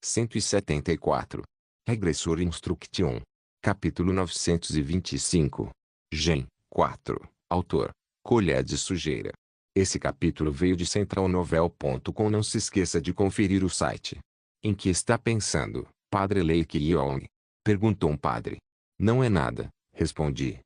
174. Regressor Instruction. Capítulo 925. Gen. 4. Autor: Colher de Sujeira. Esse capítulo veio de centralnovel.com. Não se esqueça de conferir o site. Em que está pensando, Padre Lake Young? Perguntou um padre. Não é nada, respondi.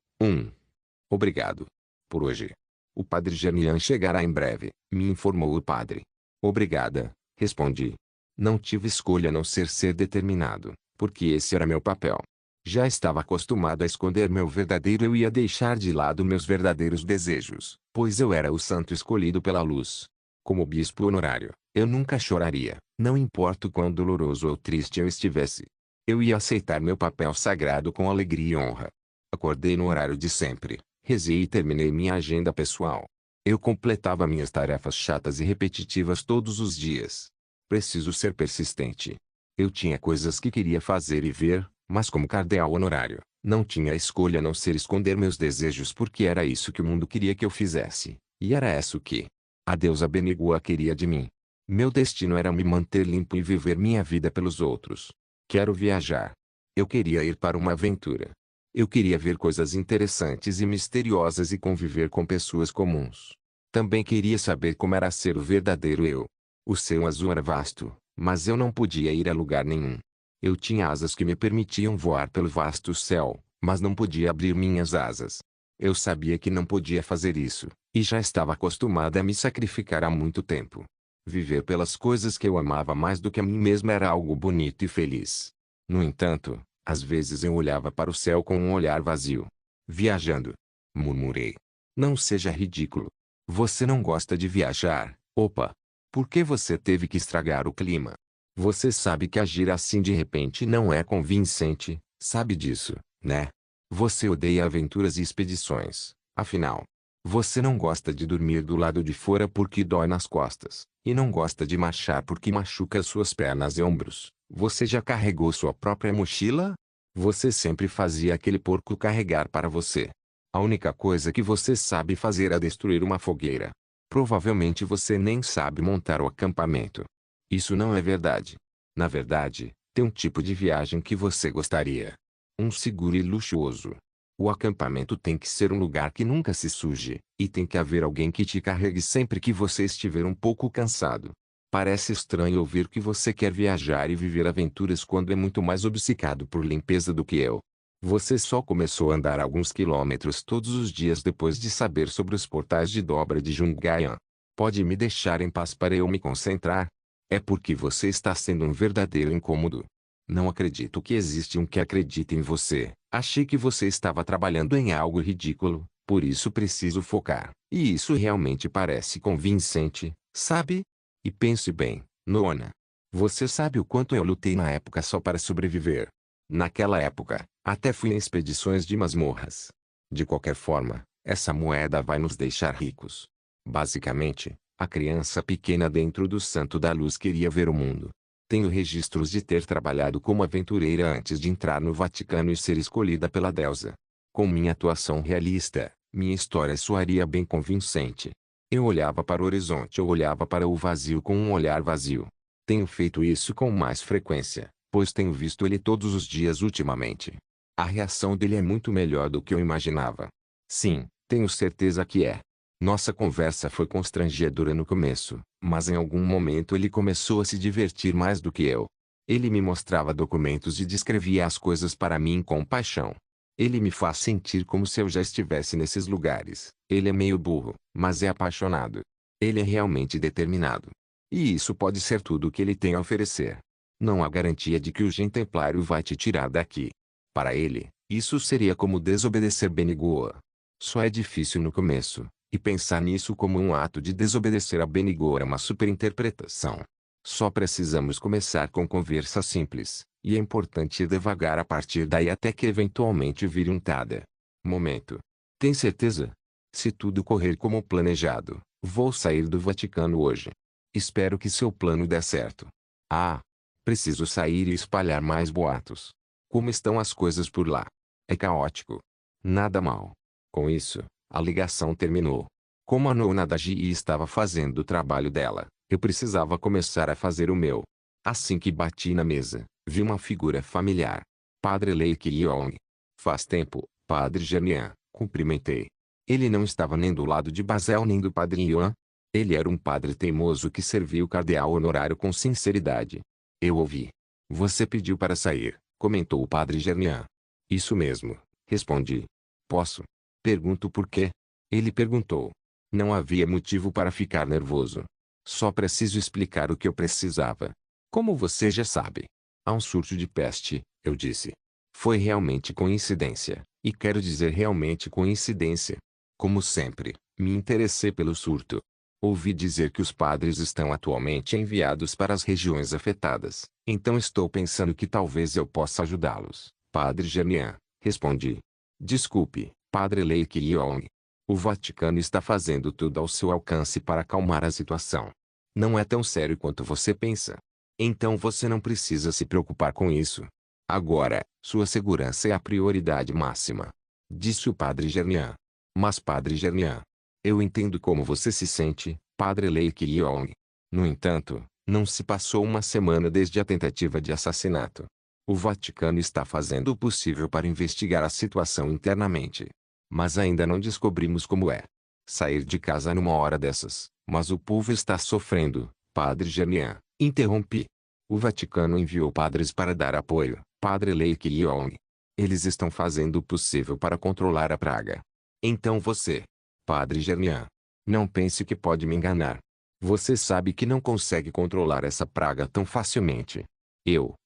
Obrigado. Por hoje. O padre Germian chegará em breve, me informou o padre. Obrigada, respondi. Não tive escolha a não ser determinado, porque esse era meu papel. Já estava acostumado a esconder meu verdadeiro eu e a deixar de lado meus verdadeiros desejos, pois eu era o santo escolhido pela luz. Como bispo honorário, eu nunca choraria, não importa o quão doloroso ou triste eu estivesse. Eu ia aceitar meu papel sagrado com alegria e honra. Acordei no horário de sempre, rezei e terminei minha agenda pessoal. Eu completava minhas tarefas chatas e repetitivas todos os dias. Preciso ser persistente. Eu tinha coisas que queria fazer e ver, mas como cardeal honorário, não tinha escolha a não ser esconder meus desejos porque era isso que o mundo queria que eu fizesse, e era isso que a deusa Benigua queria de mim. Meu destino era me manter limpo e viver minha vida pelos outros. Quero viajar. Eu queria ir para uma aventura. Eu queria ver coisas interessantes e misteriosas e conviver com pessoas comuns. Também queria saber como era ser o verdadeiro eu. O céu azul era vasto, mas eu não podia ir a lugar nenhum. Eu tinha asas que me permitiam voar pelo vasto céu, mas não podia abrir minhas asas. Eu sabia que não podia fazer isso, e já estava acostumada a me sacrificar há muito tempo. Viver pelas coisas que eu amava mais do que a mim mesma era algo bonito e feliz. No entanto, às vezes eu olhava para o céu com um olhar vazio. Viajando. Murmurei. Não seja ridículo. Você não gosta de viajar, opa. Por que você teve que estragar o clima? Você sabe que agir assim de repente não é convincente, sabe disso, né? Você odeia aventuras e expedições, afinal. Você não gosta de dormir do lado de fora porque dói nas costas, e não gosta de marchar porque machuca suas pernas e ombros. Você já carregou sua própria mochila? Você sempre fazia aquele porco carregar para você. A única coisa que você sabe fazer é destruir uma fogueira. Provavelmente você nem sabe montar o acampamento. Isso não é verdade. Na verdade, tem um tipo de viagem que você gostaria. Um seguro e luxuoso. O acampamento tem que ser um lugar que nunca se suje, e tem que haver alguém que te carregue sempre que você estiver um pouco cansado. Parece estranho ouvir que você quer viajar e viver aventuras quando é muito mais obcecado por limpeza do que eu. Você só começou a andar alguns quilômetros todos os dias depois de saber sobre os portais de dobra de Junggaian. Pode me deixar em paz para eu me concentrar? É porque você está sendo um verdadeiro incômodo. Não acredito que existe um que acredite em você. Achei que você estava trabalhando em algo ridículo, por isso preciso focar. E isso realmente parece convincente, sabe? E pense bem, Nona. Você sabe o quanto eu lutei na época só para sobreviver. Naquela época, até fui em expedições de masmorras. De qualquer forma, essa moeda vai nos deixar ricos. Basicamente, a criança pequena dentro do Santo da Luz queria ver o mundo. Tenho registros de ter trabalhado como aventureira antes de entrar no Vaticano e ser escolhida pela deusa. Com minha atuação realista, minha história soaria bem convincente. Eu olhava para o horizonte ou olhava para o vazio com um olhar vazio. Tenho feito isso com mais frequência, pois tenho visto ele todos os dias ultimamente. A reação dele é muito melhor do que eu imaginava. Sim, tenho certeza que é. Nossa conversa foi constrangedora no começo, mas em algum momento ele começou a se divertir mais do que eu. Ele me mostrava documentos e descrevia as coisas para mim com paixão. Ele me faz sentir como se eu já estivesse nesses lugares. Ele é meio burro, mas é apaixonado. Ele é realmente determinado. E isso pode ser tudo o que ele tem a oferecer. Não há garantia de que o Gen Templário vai te tirar daqui. Para ele, isso seria como desobedecer Benigua. Só é difícil no começo. E pensar nisso como um ato de desobedecer a Benigua é uma superinterpretação. Só precisamos começar com conversa simples, e é importante ir devagar a partir daí até que eventualmente vire um tada. Momento. Tem certeza? Se tudo correr como planejado, vou sair do Vaticano hoje. Espero que seu plano dê certo. Ah! Preciso sair e espalhar mais boatos. Como estão as coisas por lá? É caótico. Nada mal. Com isso, a ligação terminou. Como a nona da GI estava fazendo o trabalho dela, eu precisava começar a fazer o meu. Assim que bati na mesa, vi uma figura familiar. Padre Lei Kyong. Faz tempo, Padre Germian, cumprimentei. Ele não estava nem do lado de Basel nem do Padre Yuan. Ele era um padre teimoso que servia o cardeal honorário com sinceridade. Eu ouvi. Você pediu para sair, comentou o Padre Germian. Isso mesmo, respondi. Posso? Pergunto por quê? Ele perguntou. Não havia motivo para ficar nervoso. Só preciso explicar o que eu precisava. Como você já sabe, há um surto de peste, eu disse. Foi realmente coincidência, e quero dizer realmente coincidência. Como sempre, me interessei pelo surto. Ouvi dizer que os padres estão atualmente enviados para as regiões afetadas, então estou pensando que talvez eu possa ajudá-los. Padre Germian, respondi. Desculpe, Padre Lei Kyong. O Vaticano está fazendo tudo ao seu alcance para acalmar a situação. Não é tão sério quanto você pensa. Então você não precisa se preocupar com isso. Agora, sua segurança é a prioridade máxima. Disse o Padre Germian. Mas Padre Germian, eu entendo como você se sente, Padre Lei Kyong. No entanto, não se passou uma semana desde a tentativa de assassinato. O Vaticano está fazendo o possível para investigar a situação internamente. Mas ainda não descobrimos como é sair de casa numa hora dessas. Mas o povo está sofrendo, Padre Germian, interrompi. O Vaticano enviou padres para dar apoio, Padre Lei Kyong. Eles estão fazendo o possível para controlar a praga. Então você, Padre Germian, não pense que pode me enganar. Você sabe que não consegue controlar essa praga tão facilmente.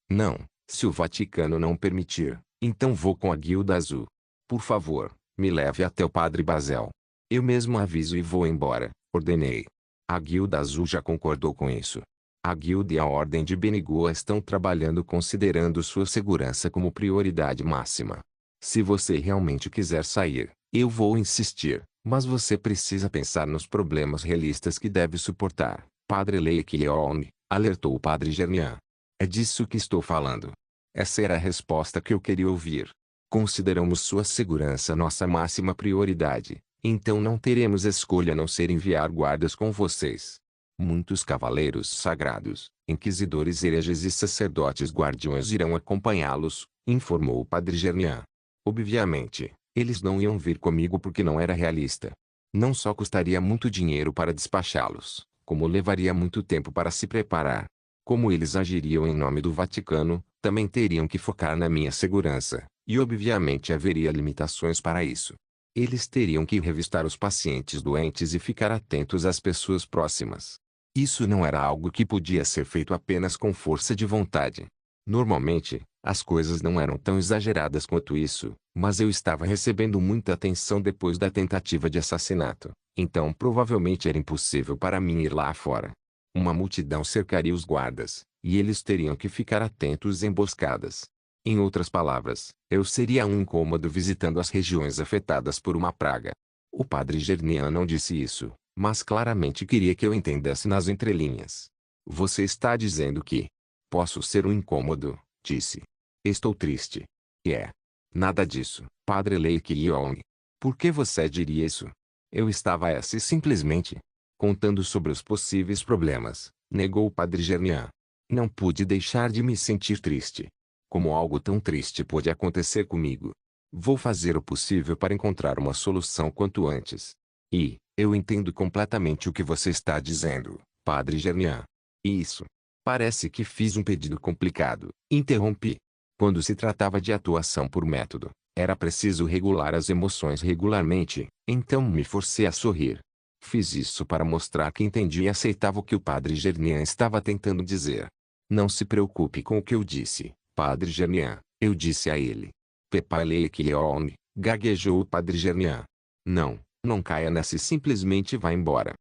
Não. Se o Vaticano não permitir, então vou com a Guilda Azul. Por favor, me leve até o Padre Basel. Eu mesmo aviso e vou embora, ordenei. A Guilda Azul já concordou com isso. A Guilda e a Ordem de Benigua estão trabalhando considerando sua segurança como prioridade máxima. Se você realmente quiser sair, eu vou insistir, mas você precisa pensar nos problemas realistas que deve suportar. Padre Lei Kyong, alertou o Padre Germian. É disso que estou falando. Essa era a resposta que eu queria ouvir. Consideramos sua segurança nossa máxima prioridade, então não teremos escolha a não ser enviar guardas com vocês. Muitos cavaleiros sagrados, inquisidores hereges e sacerdotes guardiões irão acompanhá-los, informou o Padre Germian. Obviamente, eles não iam vir comigo porque não era realista. Não só custaria muito dinheiro para despachá-los, como levaria muito tempo para se preparar. Como eles agiriam em nome do Vaticano, também teriam que focar na minha segurança, e obviamente haveria limitações para isso. Eles teriam que revistar os pacientes doentes e ficar atentos às pessoas próximas. Isso não era algo que podia ser feito apenas com força de vontade. Normalmente, as coisas não eram tão exageradas quanto isso, mas eu estava recebendo muita atenção depois da tentativa de assassinato, então provavelmente era impossível para mim ir lá fora. Uma multidão cercaria os guardas, e eles teriam que ficar atentos em emboscadas. Em outras palavras, eu seria um incômodo visitando as regiões afetadas por uma praga. O Padre Germian não disse isso, mas claramente queria que eu entendesse nas entrelinhas. Você está dizendo que posso ser um incômodo, disse. Estou triste. Nada disso, Padre Lei Kyong. Por que você diria isso? Eu estava simplesmente contando sobre os possíveis problemas, negou o Padre Germian. Não pude deixar de me sentir triste. Como algo tão triste pôde acontecer comigo? Vou fazer o possível para encontrar uma solução quanto antes. E, eu entendo completamente o que você está dizendo, Padre Germian. Isso. Parece que fiz um pedido complicado, interrompi. Quando se tratava de atuação por método, era preciso regular as emoções regularmente, então me forcei a sorrir. Fiz isso para mostrar que entendi e aceitava o que o Padre Germian estava tentando dizer. Não se preocupe com o que eu disse, Padre Germian, eu disse a ele. Pepa Lei Kyong, gaguejou o Padre Germian. Não caia nessa e simplesmente vá embora.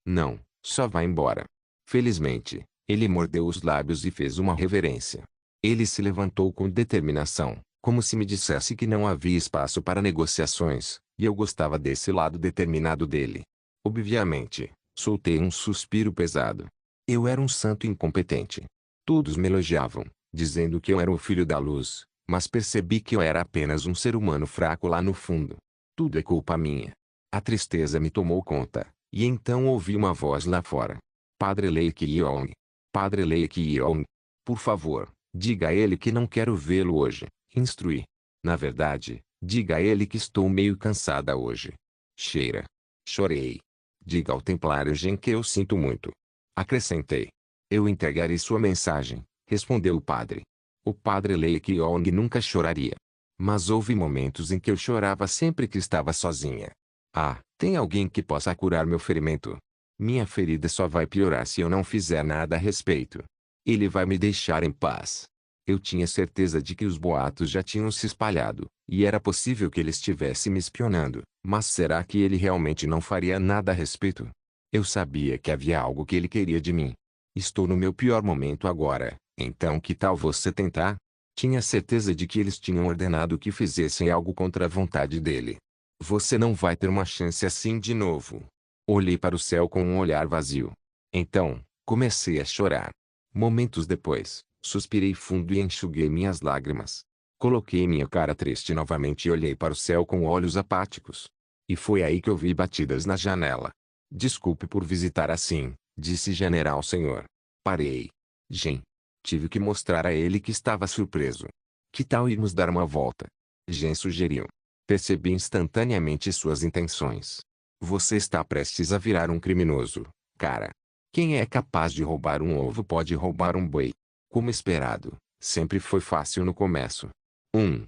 Não, só vá embora. Felizmente, ele mordeu os lábios e fez uma reverência. Ele se levantou com determinação, como se me dissesse que não havia espaço para negociações, e eu gostava desse lado determinado dele. Obviamente, soltei um suspiro pesado. Eu era um santo incompetente. Todos me elogiavam, dizendo que eu era o filho da luz, mas percebi que eu era apenas um ser humano fraco lá no fundo. Tudo é culpa minha. A tristeza me tomou conta, e então ouvi uma voz lá fora. Padre Lei Kyong. Padre Lequion, por favor, diga a ele que não quero vê-lo hoje, instruí. Na verdade, diga a ele que estou meio cansada hoje. Cheira. Chorei. Diga ao templário Gen que eu sinto muito. Acrescentei. Eu entregarei sua mensagem, respondeu o padre. O padre Lequion nunca choraria. Mas houve momentos em que eu chorava sempre que estava sozinha. Ah, tem alguém que possa curar meu ferimento? Minha ferida só vai piorar se eu não fizer nada a respeito. Ele vai me deixar em paz. Eu tinha certeza de que os boatos já tinham se espalhado, e era possível que ele estivesse me espionando, mas será que ele realmente não faria nada a respeito? Eu sabia que havia algo que ele queria de mim. Estou no meu pior momento agora, então que tal você tentar? Tinha certeza de que eles tinham ordenado que fizessem algo contra a vontade dele. Você não vai ter uma chance assim de novo. Olhei para o céu com um olhar vazio. Então, comecei a chorar. Momentos depois, suspirei fundo e enxuguei minhas lágrimas. Coloquei minha cara triste novamente e olhei para o céu com olhos apáticos. E foi aí que ouvi batidas na janela. Desculpe por visitar assim, disse General Senhor. Parei. Gen. Tive que mostrar a ele que estava surpreso. Que tal irmos dar uma volta? Gen sugeriu. Percebi instantaneamente suas intenções. Você está prestes a virar um criminoso, cara. Quem é capaz de roubar um ovo pode roubar um boi. Como esperado, sempre foi fácil no começo. 1.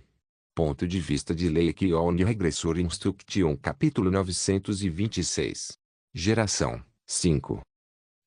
Ponto de vista de Lequion Regressor Instruction Capítulo 926. Geração 5.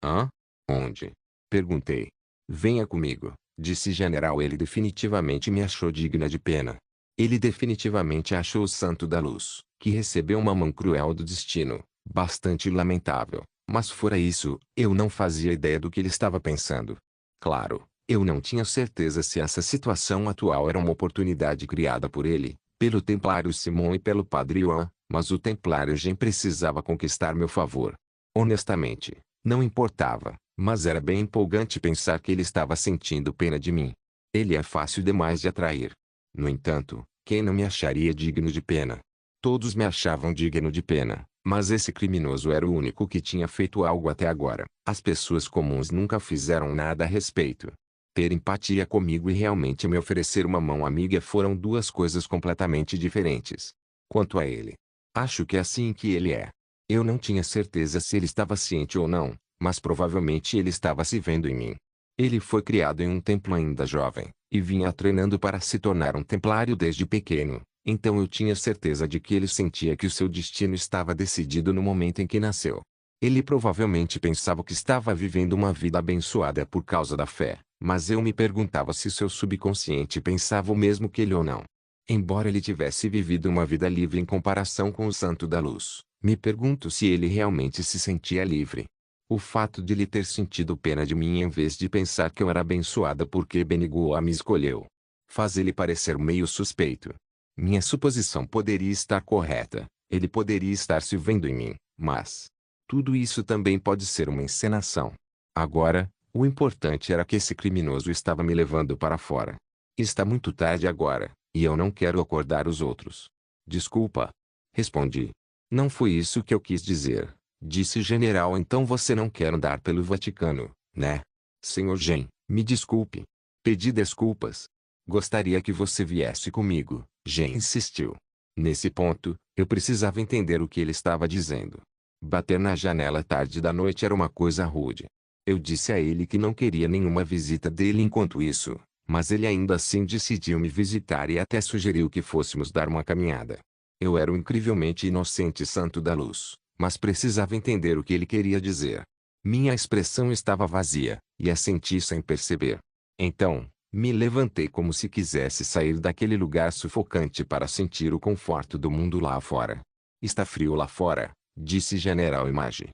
Hã? Onde? Perguntei. Venha comigo, disse General. Ele definitivamente me achou digna de pena. Ele definitivamente achou o Santo da Luz, que recebeu uma mão cruel do destino, bastante lamentável. Mas fora isso, eu não fazia ideia do que ele estava pensando. Claro, eu não tinha certeza se essa situação atual era uma oportunidade criada por ele, pelo Templário Simon e pelo Padre Yuan, mas o Templário Gen precisava conquistar meu favor. Honestamente, não importava, mas era bem empolgante pensar que ele estava sentindo pena de mim. Ele é fácil demais de atrair. No entanto, quem não me acharia digno de pena? Todos me achavam digno de pena. Mas esse criminoso era o único que tinha feito algo até agora. As pessoas comuns nunca fizeram nada a respeito. Ter empatia comigo e realmente me oferecer uma mão amiga foram duas coisas completamente diferentes. Quanto a ele, acho que é assim que ele é. Eu não tinha certeza se ele estava ciente ou não, mas provavelmente ele estava se vendo em mim. Ele foi criado em um templo ainda jovem, e vinha treinando para se tornar um templário desde pequeno. Então eu tinha certeza de que ele sentia que o seu destino estava decidido no momento em que nasceu. Ele provavelmente pensava que estava vivendo uma vida abençoada por causa da fé, mas eu me perguntava se seu subconsciente pensava o mesmo que ele ou não. Embora ele tivesse vivido uma vida livre em comparação com o Santo da Luz, me pergunto se ele realmente se sentia livre. O fato de ele ter sentido pena de mim em vez de pensar que eu era abençoada porque Beniguoa me escolheu, faz ele parecer meio suspeito. Minha suposição poderia estar correta, ele poderia estar se vendo em mim, mas tudo isso também pode ser uma encenação. Agora, o importante era que esse criminoso estava me levando para fora. Está muito tarde agora, e eu não quero acordar os outros. Desculpa. Respondi. Não foi isso que eu quis dizer, disse o general. Então você não quer andar pelo Vaticano, né? Senhor Gen, me desculpe. Pedi desculpas. Gostaria que você viesse comigo, Gen insistiu. Nesse ponto, eu precisava entender o que ele estava dizendo. Bater na janela tarde da noite era uma coisa rude. Eu disse a ele que não queria nenhuma visita dele enquanto isso, mas ele ainda assim decidiu me visitar e até sugeriu que fôssemos dar uma caminhada. Eu era o incrivelmente inocente Santo da Luz, mas precisava entender o que ele queria dizer. Minha expressão estava vazia, e assenti sem perceber. Então, me levantei como se quisesse sair daquele lugar sufocante para sentir o conforto do mundo lá fora. Está frio lá fora, disse General Image.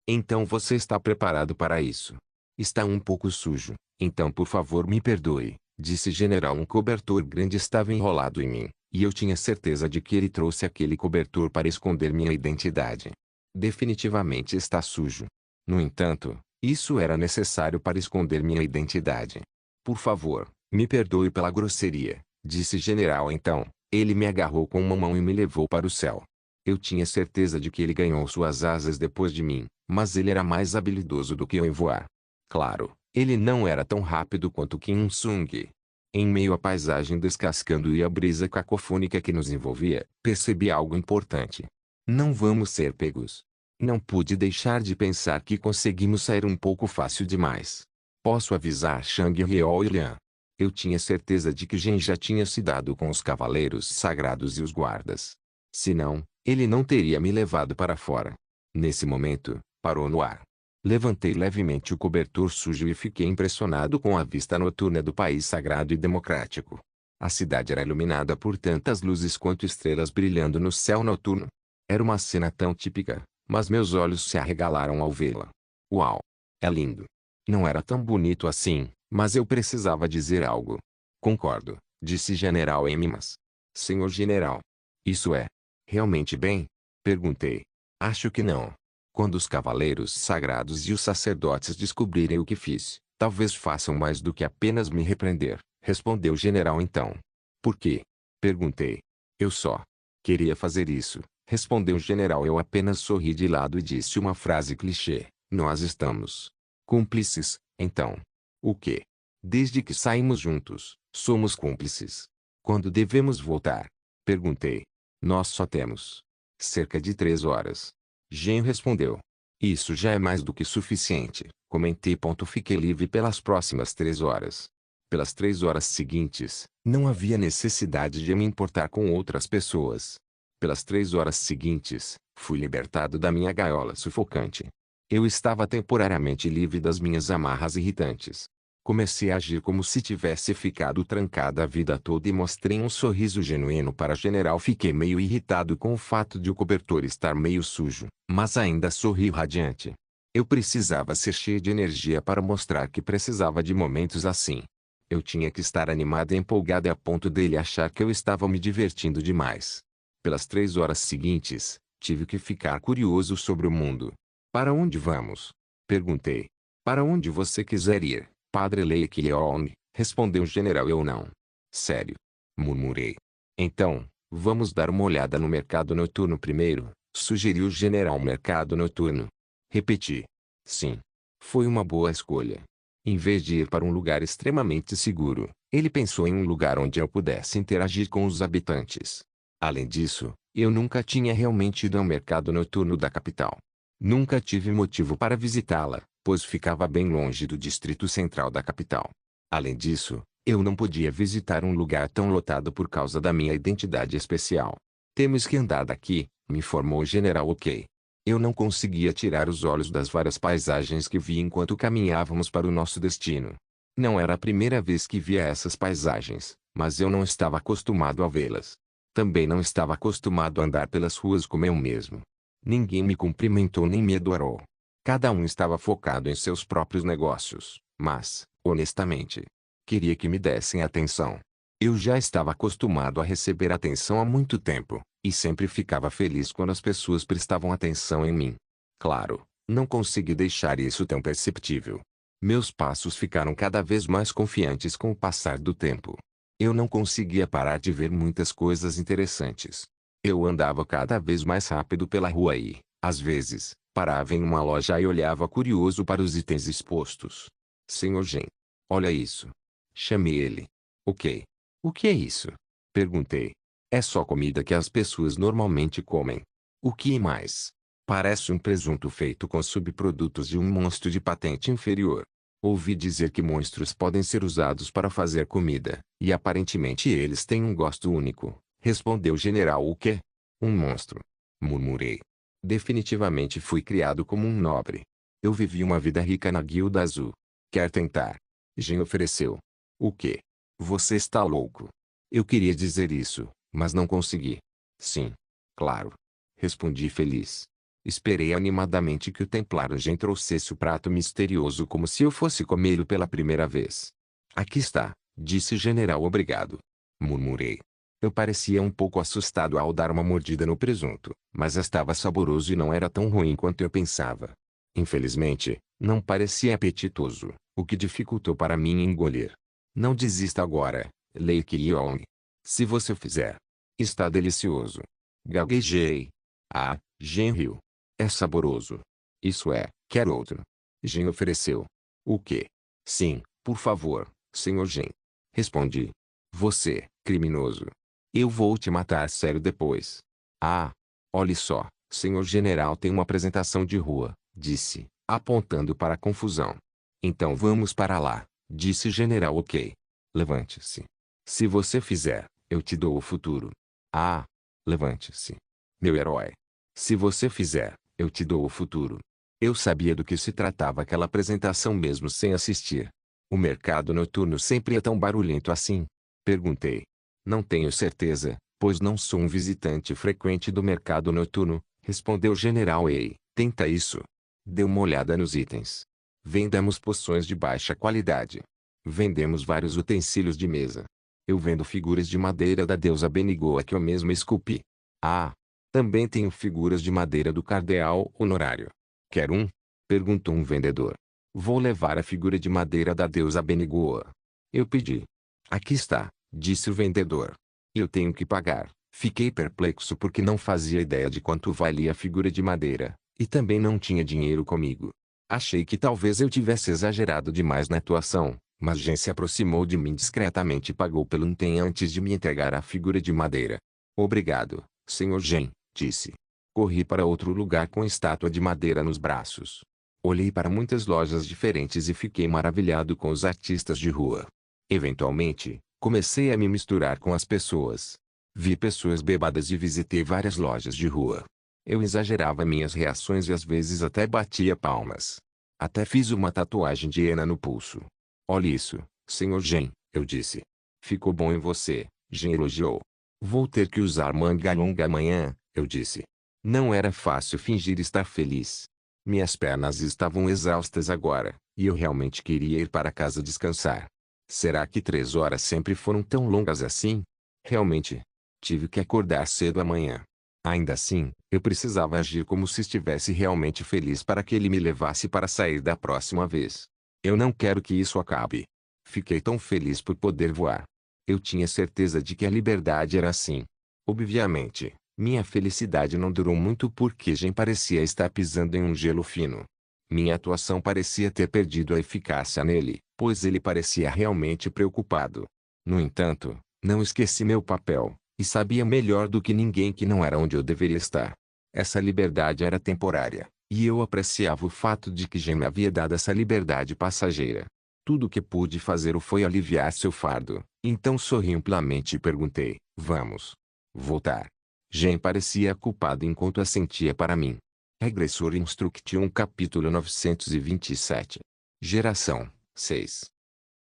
Então você está preparado para isso? Está um pouco sujo, então por favor me perdoe, disse General. Um cobertor grande estava enrolado em mim, e eu tinha certeza de que ele trouxe aquele cobertor para esconder minha identidade. Definitivamente está sujo. No entanto, isso era necessário para esconder minha identidade. Por favor, me perdoe pela grosseria, disse General. Então, ele me agarrou com uma mão e me levou para o céu. Eu tinha certeza de que ele ganhou suas asas depois de mim, mas ele era mais habilidoso do que eu em voar. Claro, Ele não era tão rápido quanto Kim Sung. Em meio à paisagem descascando e à brisa cacofônica que nos envolvia, percebi algo importante. Não vamos ser pegos. Não pude deixar de pensar que conseguimos sair um pouco fácil demais. Posso avisar Shang Ryeol e Lian. Eu tinha certeza de que Gen já tinha se dado com os cavaleiros sagrados e os guardas. Senão, ele não teria me levado para fora. Nesse momento, parou no ar. Levantei levemente o cobertor sujo e fiquei impressionado com a vista noturna do país sagrado e democrático. A cidade era iluminada por tantas luzes quanto estrelas brilhando no céu noturno. Era uma cena tão típica, mas meus olhos se arregalaram ao vê-la. Uau! É lindo! Não era tão bonito assim, mas eu precisava dizer algo. Concordo, disse General Emimas. Senhor General. Isso é realmente bem? Perguntei. Acho que não. Quando os cavaleiros sagrados e os sacerdotes descobrirem o que fiz, talvez façam mais do que apenas me repreender, respondeu o general então. Por quê? Perguntei. Eu só queria fazer isso, respondeu o general. Eu apenas sorri de lado e disse uma frase clichê. Nós estamos cúmplices, então. O quê? Desde que saímos juntos, somos cúmplices. Quando devemos voltar? Perguntei. Nós só temos cerca de 3 horas. Gen respondeu. Isso já é mais do que suficiente, comentei. Fiquei livre pelas próximas 3 horas. Pelas 3 horas seguintes, não havia necessidade de me importar com outras pessoas. Pelas 3 horas seguintes, fui libertado da minha gaiola sufocante. Eu estava temporariamente livre das minhas amarras irritantes. Comecei a agir como se tivesse ficado trancada a vida toda e mostrei um sorriso genuíno para General. Fiquei meio irritado com o fato de o cobertor estar meio sujo, mas ainda sorri radiante. Eu precisava ser cheio de energia para mostrar que precisava de momentos assim. Eu tinha que estar animado e empolgado a ponto dele achar que eu estava me divertindo demais. Pelas 3 horas seguintes, tive que ficar curioso sobre o mundo. Para onde vamos? Perguntei. Para onde você quiser ir, Padre Lake Leone, respondeu o general. Eu não. Sério. Murmurei. Então, vamos dar uma olhada no mercado noturno primeiro, sugeriu o general. Mercado noturno. Repeti. Sim. Foi uma boa escolha. Em vez de ir para um lugar extremamente seguro, ele pensou em um lugar onde eu pudesse interagir com os habitantes. Além disso, eu nunca tinha realmente ido ao mercado noturno da capital. Nunca tive motivo para visitá-la, pois ficava bem longe do distrito central da capital. Além disso, eu não podia visitar um lugar tão lotado por causa da minha identidade especial. Temos que andar daqui, me informou o general. Ok. Eu não conseguia tirar os olhos das várias paisagens que vi enquanto caminhávamos para o nosso destino. Não era a primeira vez que via essas paisagens, mas eu não estava acostumado a vê-las. Também não estava acostumado a andar pelas ruas como eu mesmo. Ninguém me cumprimentou nem me adorou. Cada um estava focado em seus próprios negócios, mas, honestamente, queria que me dessem atenção. Eu já estava acostumado a receber atenção há muito tempo, e sempre ficava feliz quando as pessoas prestavam atenção em mim. Claro, não consegui deixar isso tão perceptível. Meus passos ficaram cada vez mais confiantes com o passar do tempo. Eu não conseguia parar de ver muitas coisas interessantes. Eu andava cada vez mais rápido pela rua e, às vezes, parava em uma loja e olhava curioso para os itens expostos. Senhor Gen. Olha isso. Chamei ele. Ok. O que é isso? Perguntei. É só comida que as pessoas normalmente comem. O que mais? Parece um presunto feito com subprodutos de um monstro de patente inferior. Ouvi dizer que monstros podem ser usados para fazer comida, e aparentemente eles têm um gosto único, respondeu o general. O quê? Um monstro. Murmurei. Definitivamente fui criado como um nobre. Eu vivi uma vida rica na Guilda Azul. Quer tentar? Jin ofereceu. O quê? Você está louco? Eu queria dizer isso, mas não consegui. Sim. Claro. Respondi feliz. Esperei animadamente que o Templário Gen trouxesse o prato misterioso como se eu fosse comê-lo pela primeira vez. Aqui está, disse o general. Obrigado. Murmurei. Eu parecia um pouco assustado ao dar uma mordida no presunto, mas estava saboroso e não era tão ruim quanto eu pensava. Infelizmente, não parecia apetitoso, o que dificultou para mim engolir. Não desista agora, Lei Kyong. Se você fizer. Está delicioso. Gaguejei. Ah, Gen riu. É saboroso. Isso é, quer outro? Gen ofereceu. O quê? Sim, por favor, Sr. Gen. Respondi. Você, criminoso. Eu vou te matar sério depois. Ah, olhe só, Sr. General tem uma apresentação de rua, disse, apontando para a confusão. Então vamos para lá, disse o general. Ok. Levante-se. Se você fizer, eu te dou o futuro. Ah, levante-se. Meu herói. Se você fizer, eu te dou o futuro. Eu sabia do que se tratava aquela apresentação mesmo sem assistir. O mercado noturno sempre é tão barulhento assim? Perguntei. Não tenho certeza, pois não sou um visitante frequente do mercado noturno, respondeu o general. Ei, tenta isso. Dê uma olhada nos itens. Vendemos poções de baixa qualidade. Vendemos vários utensílios de mesa. Eu vendo figuras de madeira da deusa Benigoa que eu mesmo esculpi. Ah, também tenho figuras de madeira do cardeal honorário. Quer um? Perguntou um vendedor. Vou levar a figura de madeira da deusa Benigoa. Eu pedi. Aqui está, disse o vendedor. Eu tenho que pagar. Fiquei perplexo porque não fazia ideia de quanto valia a figura de madeira, e também não tinha dinheiro comigo. Achei que talvez eu tivesse exagerado demais na atuação, mas Gen se aproximou de mim discretamente e pagou pelo item antes de me entregar a figura de madeira. Obrigado, Sr. Gen, disse. Corri para outro lugar com a estátua de madeira nos braços. Olhei para muitas lojas diferentes e fiquei maravilhado com os artistas de rua. Eventualmente, comecei a me misturar com as pessoas. Vi pessoas bebadas e visitei várias lojas de rua. Eu exagerava minhas reações e às vezes até batia palmas. Até fiz uma tatuagem de hiena no pulso. Olhe isso, Sr. Gen, eu disse. Ficou bom em você, Gen elogiou. Vou ter que usar manga longa amanhã, eu disse. Não era fácil fingir estar feliz. Minhas pernas estavam exaustas agora, e eu realmente queria ir para casa descansar. Será que 3 horas sempre foram tão longas assim? Realmente. Tive que acordar cedo amanhã. Ainda assim, eu precisava agir como se estivesse realmente feliz para que ele me levasse para sair da próxima vez. Eu não quero que isso acabe. Fiquei tão feliz por poder voar. Eu tinha certeza de que a liberdade era assim. Obviamente, minha felicidade não durou muito porque Gen parecia estar pisando em um gelo fino. Minha atuação parecia ter perdido a eficácia nele, pois ele parecia realmente preocupado. No entanto, não esqueci meu papel, e sabia melhor do que ninguém que não era onde eu deveria estar. Essa liberdade era temporária, e eu apreciava o fato de que Gen me havia dado essa liberdade passageira. Tudo o que pude fazer foi aliviar seu fardo, então sorri amplamente e perguntei, vamos voltar? Gen parecia culpado enquanto assentia para mim. Regressor Instruction capítulo 927. Geração 6.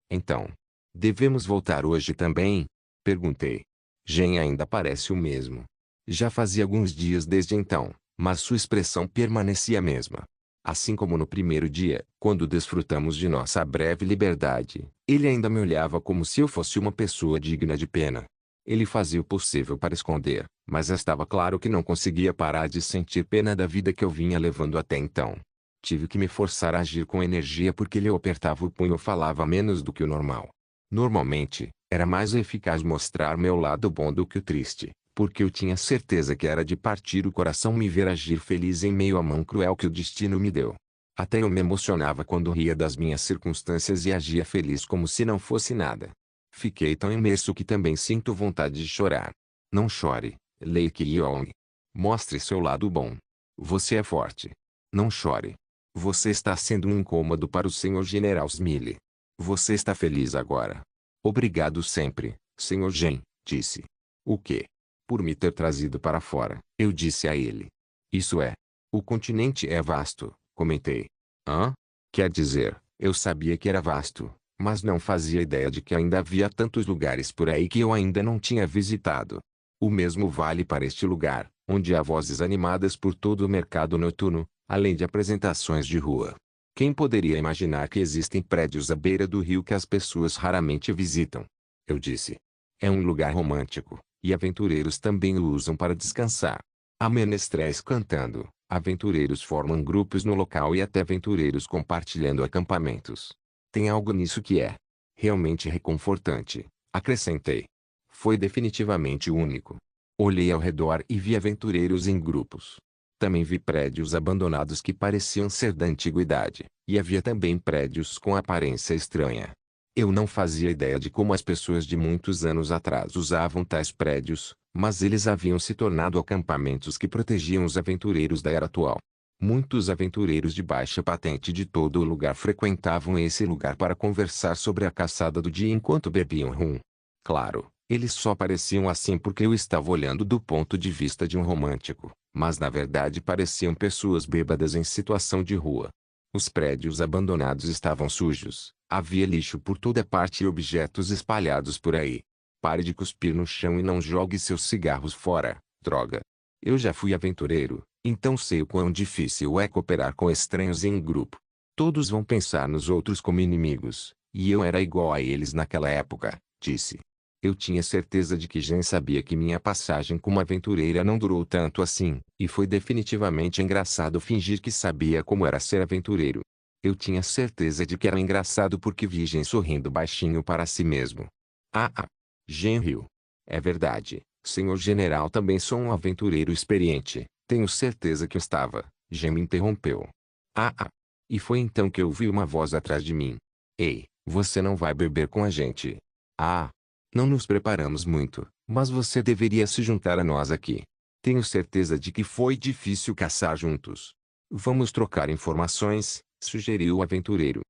Então, devemos voltar hoje também? Perguntei. Gen ainda parece o mesmo. Já fazia alguns dias desde então, mas sua expressão permanecia a mesma. Assim como no primeiro dia, quando desfrutamos de nossa breve liberdade, ele ainda me olhava como se eu fosse uma pessoa digna de pena. Ele fazia o possível para esconder, mas estava claro que não conseguia parar de sentir pena da vida que eu vinha levando até então. Tive que me forçar a agir com energia porque ele apertava o punho ou falava menos do que o normal. Normalmente, era mais eficaz mostrar meu lado bom do que o triste, porque eu tinha certeza que era de partir o coração me ver agir feliz em meio à mão cruel que o destino me deu. Até eu me emocionava quando ria das minhas circunstâncias e agia feliz como se não fosse nada. Fiquei tão imerso que também sinto vontade de chorar. Não chore, Lei Kyong. Mostre seu lado bom. Você é forte. Não chore. Você está sendo um incômodo para o Sr. General Smiley. Você está feliz agora. Obrigado sempre, Sr. Gen, disse. O quê? Por me ter trazido para fora, eu disse a ele. Isso é. O continente é vasto, comentei. Hã? Quer dizer, eu sabia que era vasto, mas não fazia ideia de que ainda havia tantos lugares por aí que eu ainda não tinha visitado. O mesmo vale para este lugar, onde há vozes animadas por todo o mercado noturno, além de apresentações de rua. Quem poderia imaginar que existem prédios à beira do rio que as pessoas raramente visitam? Eu disse. É um lugar romântico, e aventureiros também o usam para descansar. Há menestréis cantando, aventureiros formam grupos no local e até aventureiros compartilhando acampamentos. Tem algo nisso que é realmente reconfortante, acrescentei. Foi definitivamente único. Olhei ao redor e vi aventureiros em grupos. Também vi prédios abandonados que pareciam ser da antiguidade, e havia também prédios com aparência estranha. Eu não fazia ideia de como as pessoas de muitos anos atrás usavam tais prédios, mas eles haviam se tornado acampamentos que protegiam os aventureiros da era atual. Muitos aventureiros de baixa patente de todo o lugar frequentavam esse lugar para conversar sobre a caçada do dia enquanto bebiam rum. Claro, eles só pareciam assim porque eu estava olhando do ponto de vista de um romântico, mas na verdade pareciam pessoas bêbadas em situação de rua. Os prédios abandonados estavam sujos, havia lixo por toda parte e objetos espalhados por aí. Pare de cuspir no chão e não jogue seus cigarros fora, droga. Eu já fui aventureiro, então sei o quão difícil é cooperar com estranhos em grupo. Todos vão pensar nos outros como inimigos, e eu era igual a eles naquela época, disse. Eu tinha certeza de que Jen sabia que minha passagem como aventureira não durou tanto assim, e foi definitivamente engraçado fingir que sabia como era ser aventureiro. Eu tinha certeza de que era engraçado porque vi Jen sorrindo baixinho para si mesmo. Jen riu. É verdade, senhor general, também sou um aventureiro experiente, tenho certeza que estava. Jen me interrompeu. E foi então que eu ouvi uma voz atrás de mim. Ei, você não vai beber com a gente? Não nos preparamos muito, mas você deveria se juntar a nós aqui. Tenho certeza de que foi difícil caçar juntos. Vamos trocar informações, sugeriu o aventureiro.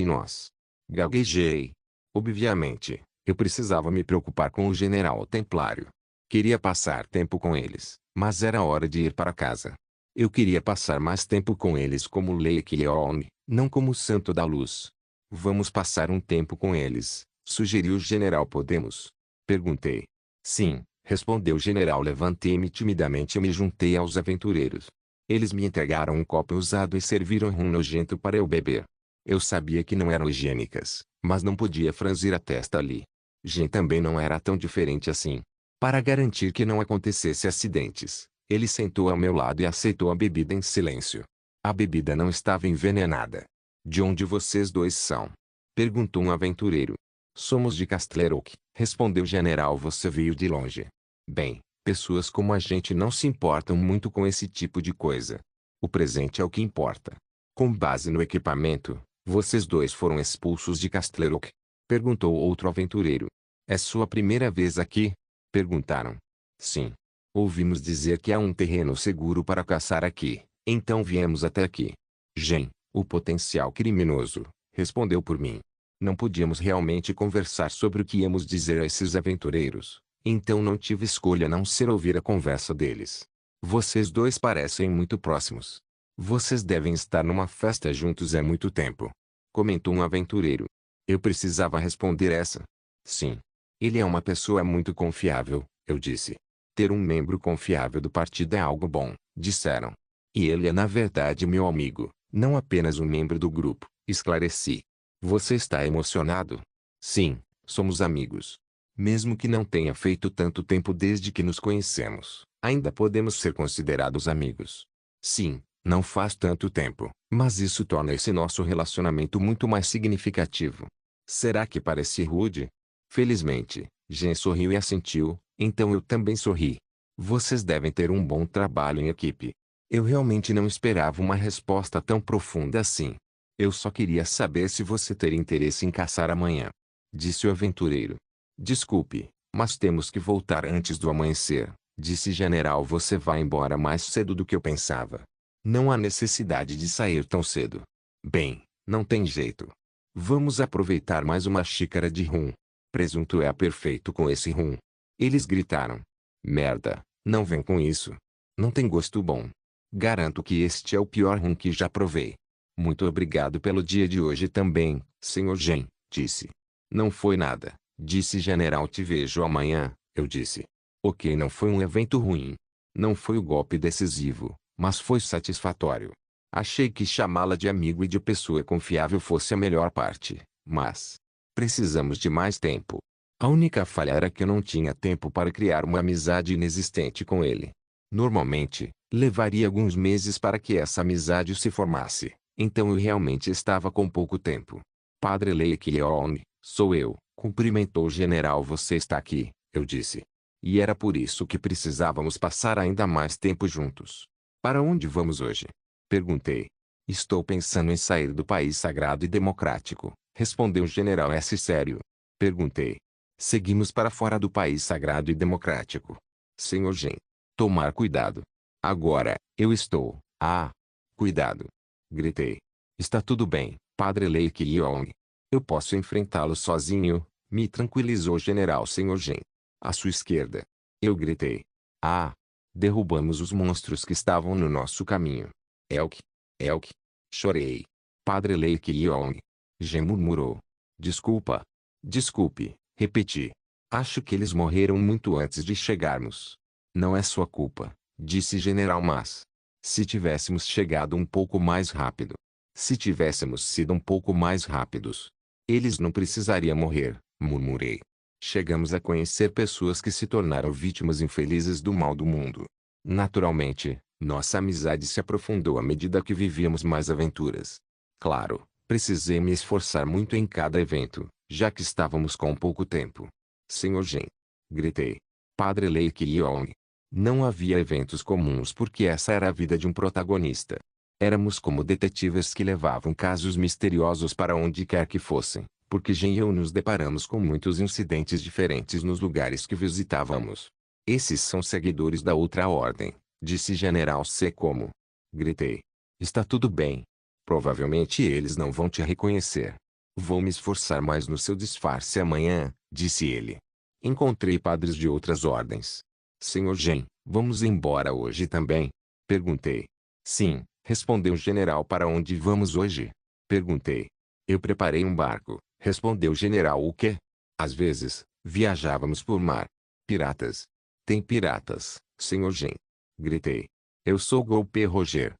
Nós. Gaguejei. Obviamente, eu precisava me preocupar com o general templário. Queria passar tempo com eles, mas era hora de ir para casa. Eu queria passar mais tempo com eles como Lake Leone, não como Santo da Luz. Vamos passar um tempo com eles, sugeriu o general. Podemos? Perguntei. Sim, respondeu o general. Levantei-me timidamente e me juntei aos aventureiros. Eles me entregaram um copo usado e serviram rum nojento para eu beber. Eu sabia que não eram higiênicas, mas não podia franzir a testa ali. Jen também não era tão diferente assim. Para garantir que não acontecesse acidentes, ele sentou ao meu lado e aceitou a bebida em silêncio. A bebida não estava envenenada. De onde vocês dois são? Perguntou um aventureiro. Somos de Castlerock, respondeu o general. Você veio de longe. Bem, pessoas como a gente não se importam muito com esse tipo de coisa. O presente é o que importa. Com base no equipamento, vocês dois foram expulsos de Castlerock? Perguntou outro aventureiro. É sua primeira vez aqui? Perguntaram. Sim. Ouvimos dizer que há um terreno seguro para caçar aqui, então viemos até aqui. Jen, o potencial criminoso, respondeu por mim. Não podíamos realmente conversar sobre o que íamos dizer a esses aventureiros, então não tive escolha a não ser ouvir a conversa deles. Vocês dois parecem muito próximos. Vocês devem estar numa festa juntos há muito tempo. Comentou um aventureiro. Eu precisava responder essa. Sim. Ele é uma pessoa muito confiável, eu disse. Ter um membro confiável do partido é algo bom, disseram. E ele é na verdade meu amigo, não apenas um membro do grupo, esclareci. Você está emocionado? Sim, somos amigos. Mesmo que não tenha feito tanto tempo desde que nos conhecemos, ainda podemos ser considerados amigos. Sim, não faz tanto tempo, mas isso torna esse nosso relacionamento muito mais significativo. Será que pareci rude? Felizmente, Jen sorriu e assentiu, então eu também sorri. Vocês devem ter um bom trabalho em equipe. Eu realmente não esperava uma resposta tão profunda assim. Eu só queria saber se você teria interesse em caçar amanhã. Disse o aventureiro. Desculpe, mas temos que voltar antes do amanhecer, disse general. Você vai embora mais cedo do que eu pensava. Não há necessidade de sair tão cedo. Bem, não tem jeito. Vamos aproveitar mais uma xícara de rum. Presunto é perfeito com esse rum. Eles gritaram. Merda, não vem com isso. Não tem gosto bom. Garanto que este é o pior rum que já provei. Muito obrigado pelo dia de hoje também, Sr. Jen, disse. Não foi nada, disse general. Te vejo amanhã, eu disse. Ok, não foi um evento ruim. Não foi o golpe decisivo, mas foi satisfatório. Achei que chamá-la de amigo e de pessoa confiável fosse a melhor parte, mas precisamos de mais tempo. A única falha era que eu não tinha tempo para criar uma amizade inexistente com ele. Normalmente, levaria alguns meses para que essa amizade se formasse, então eu realmente estava com pouco tempo. Padre Lake Leone, sou eu, cumprimentou o general. Você está aqui, eu disse. E era por isso que precisávamos passar ainda mais tempo juntos. Para onde vamos hoje? Perguntei. Estou pensando em sair do país sagrado e democrático, respondeu o general S. sério. Perguntei. Seguimos para fora do país sagrado e democrático. Senhor Gen. Tomar cuidado. Agora, eu estou. Ah! Cuidado! Gritei. Está tudo bem, Padre Lei Kyong. Eu posso enfrentá-lo sozinho, me tranquilizou o general Senhor Gen. À sua esquerda. Eu gritei. Ah! Derrubamos os monstros que estavam no nosso caminho. Elk! Elk! Chorei. Padre Lei Kyong. Gen murmurou. Desculpa. Desculpe, repeti. Acho que eles morreram muito antes de chegarmos. Não é sua culpa, disse General Mas. Se tivéssemos chegado um pouco mais rápido. Se tivéssemos sido um pouco mais rápidos. Eles não precisariam morrer, murmurei. Chegamos a conhecer pessoas que se tornaram vítimas infelizes do mal do mundo. Naturalmente, nossa amizade se aprofundou à medida que vivíamos mais aventuras. Claro, precisei me esforçar muito em cada evento, já que estávamos com pouco tempo. Senhor Gen. Gritei. Padre Lei Kyong. Não havia eventos comuns porque essa era a vida de um protagonista. Éramos como detetives que levavam casos misteriosos para onde quer que fossem, porque Gen e eu nos deparamos com muitos incidentes diferentes nos lugares que visitávamos. Esses são seguidores da outra ordem, disse General C. Como. Gritei. Está tudo bem. Provavelmente eles não vão te reconhecer. Vou me esforçar mais no seu disfarce amanhã, disse ele. Encontrei padres de outras ordens. Senhor Gen, vamos embora hoje também? Perguntei. Sim, respondeu o general. Para onde vamos hoje? Perguntei. Eu preparei um barco, respondeu o general. O quê? Às vezes, viajávamos por mar. Piratas. Tem piratas, senhor Gen. Gritei. Eu sou Golpe Roger,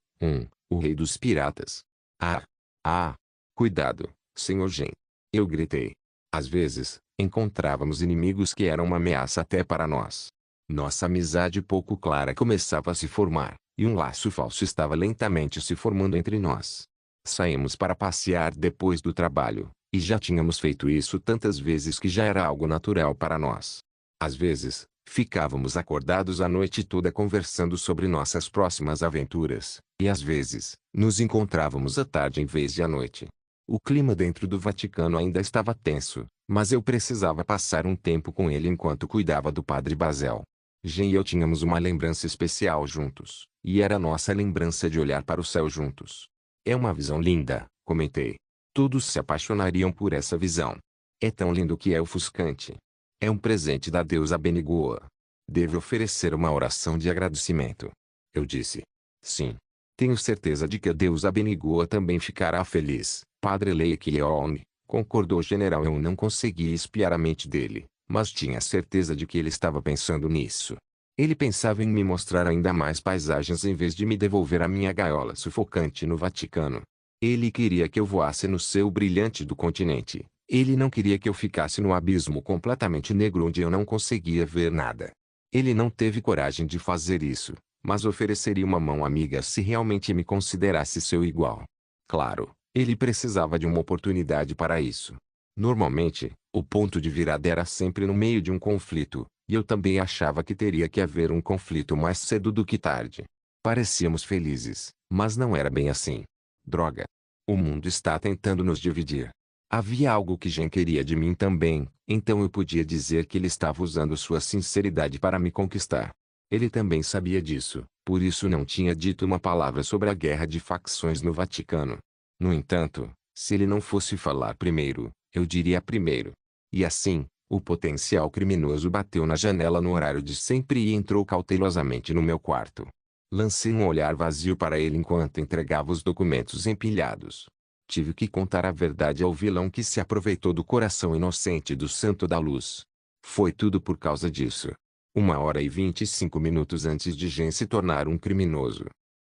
o rei dos piratas. Ah! Ah! Cuidado, senhor Gen. Eu gritei. Às vezes, encontrávamos inimigos que eram uma ameaça até para nós. Nossa amizade pouco clara começava a se formar, e um laço falso estava lentamente se formando entre nós. Saímos para passear depois do trabalho, e já tínhamos feito isso tantas vezes que já era algo natural para nós. Às vezes, ficávamos acordados a noite toda conversando sobre nossas próximas aventuras, e às vezes, nos encontrávamos à tarde em vez de à noite. O clima dentro do Vaticano ainda estava tenso, mas eu precisava passar um tempo com ele enquanto cuidava do Padre Basel. Gen e eu tínhamos uma lembrança especial juntos, e era nossa lembrança de olhar para o céu juntos. É uma visão linda, comentei. Todos se apaixonariam por essa visão. É tão lindo que é ofuscante. É um presente da deusa Benigua. Devo oferecer uma oração de agradecimento. Eu disse. Sim. Tenho certeza de que a deusa Benigua também ficará feliz, Padre Lei Kyong, concordou o general. Eu não conseguia espiar a mente dele, mas tinha certeza de que ele estava pensando nisso. Ele pensava em me mostrar ainda mais paisagens em vez de me devolver a minha gaiola sufocante no Vaticano. Ele queria que eu voasse no céu brilhante do continente. Ele não queria que eu ficasse no abismo completamente negro onde eu não conseguia ver nada. Ele não teve coragem de fazer isso, mas ofereceria uma mão amiga se realmente me considerasse seu igual. Claro, ele precisava de uma oportunidade para isso. Normalmente, o ponto de virada era sempre no meio de um conflito, e eu também achava que teria que haver um conflito mais cedo do que tarde. Parecíamos felizes, mas não era bem assim. Droga! O mundo está tentando nos dividir. Havia algo que Gen queria de mim também, então eu podia dizer que ele estava usando sua sinceridade para me conquistar. Ele também sabia disso, por isso não tinha dito uma palavra sobre a guerra de facções no Vaticano. No entanto, se ele não fosse falar primeiro, eu diria primeiro. E assim, o potencial criminoso bateu na janela no horário de sempre e entrou cautelosamente no meu quarto. Lancei um olhar vazio para ele enquanto entregava os documentos empilhados. Tive que contar a verdade ao vilão que se aproveitou do coração inocente do Santo da Luz. Foi tudo por causa disso. 1h25 antes de Gen se tornar um criminoso.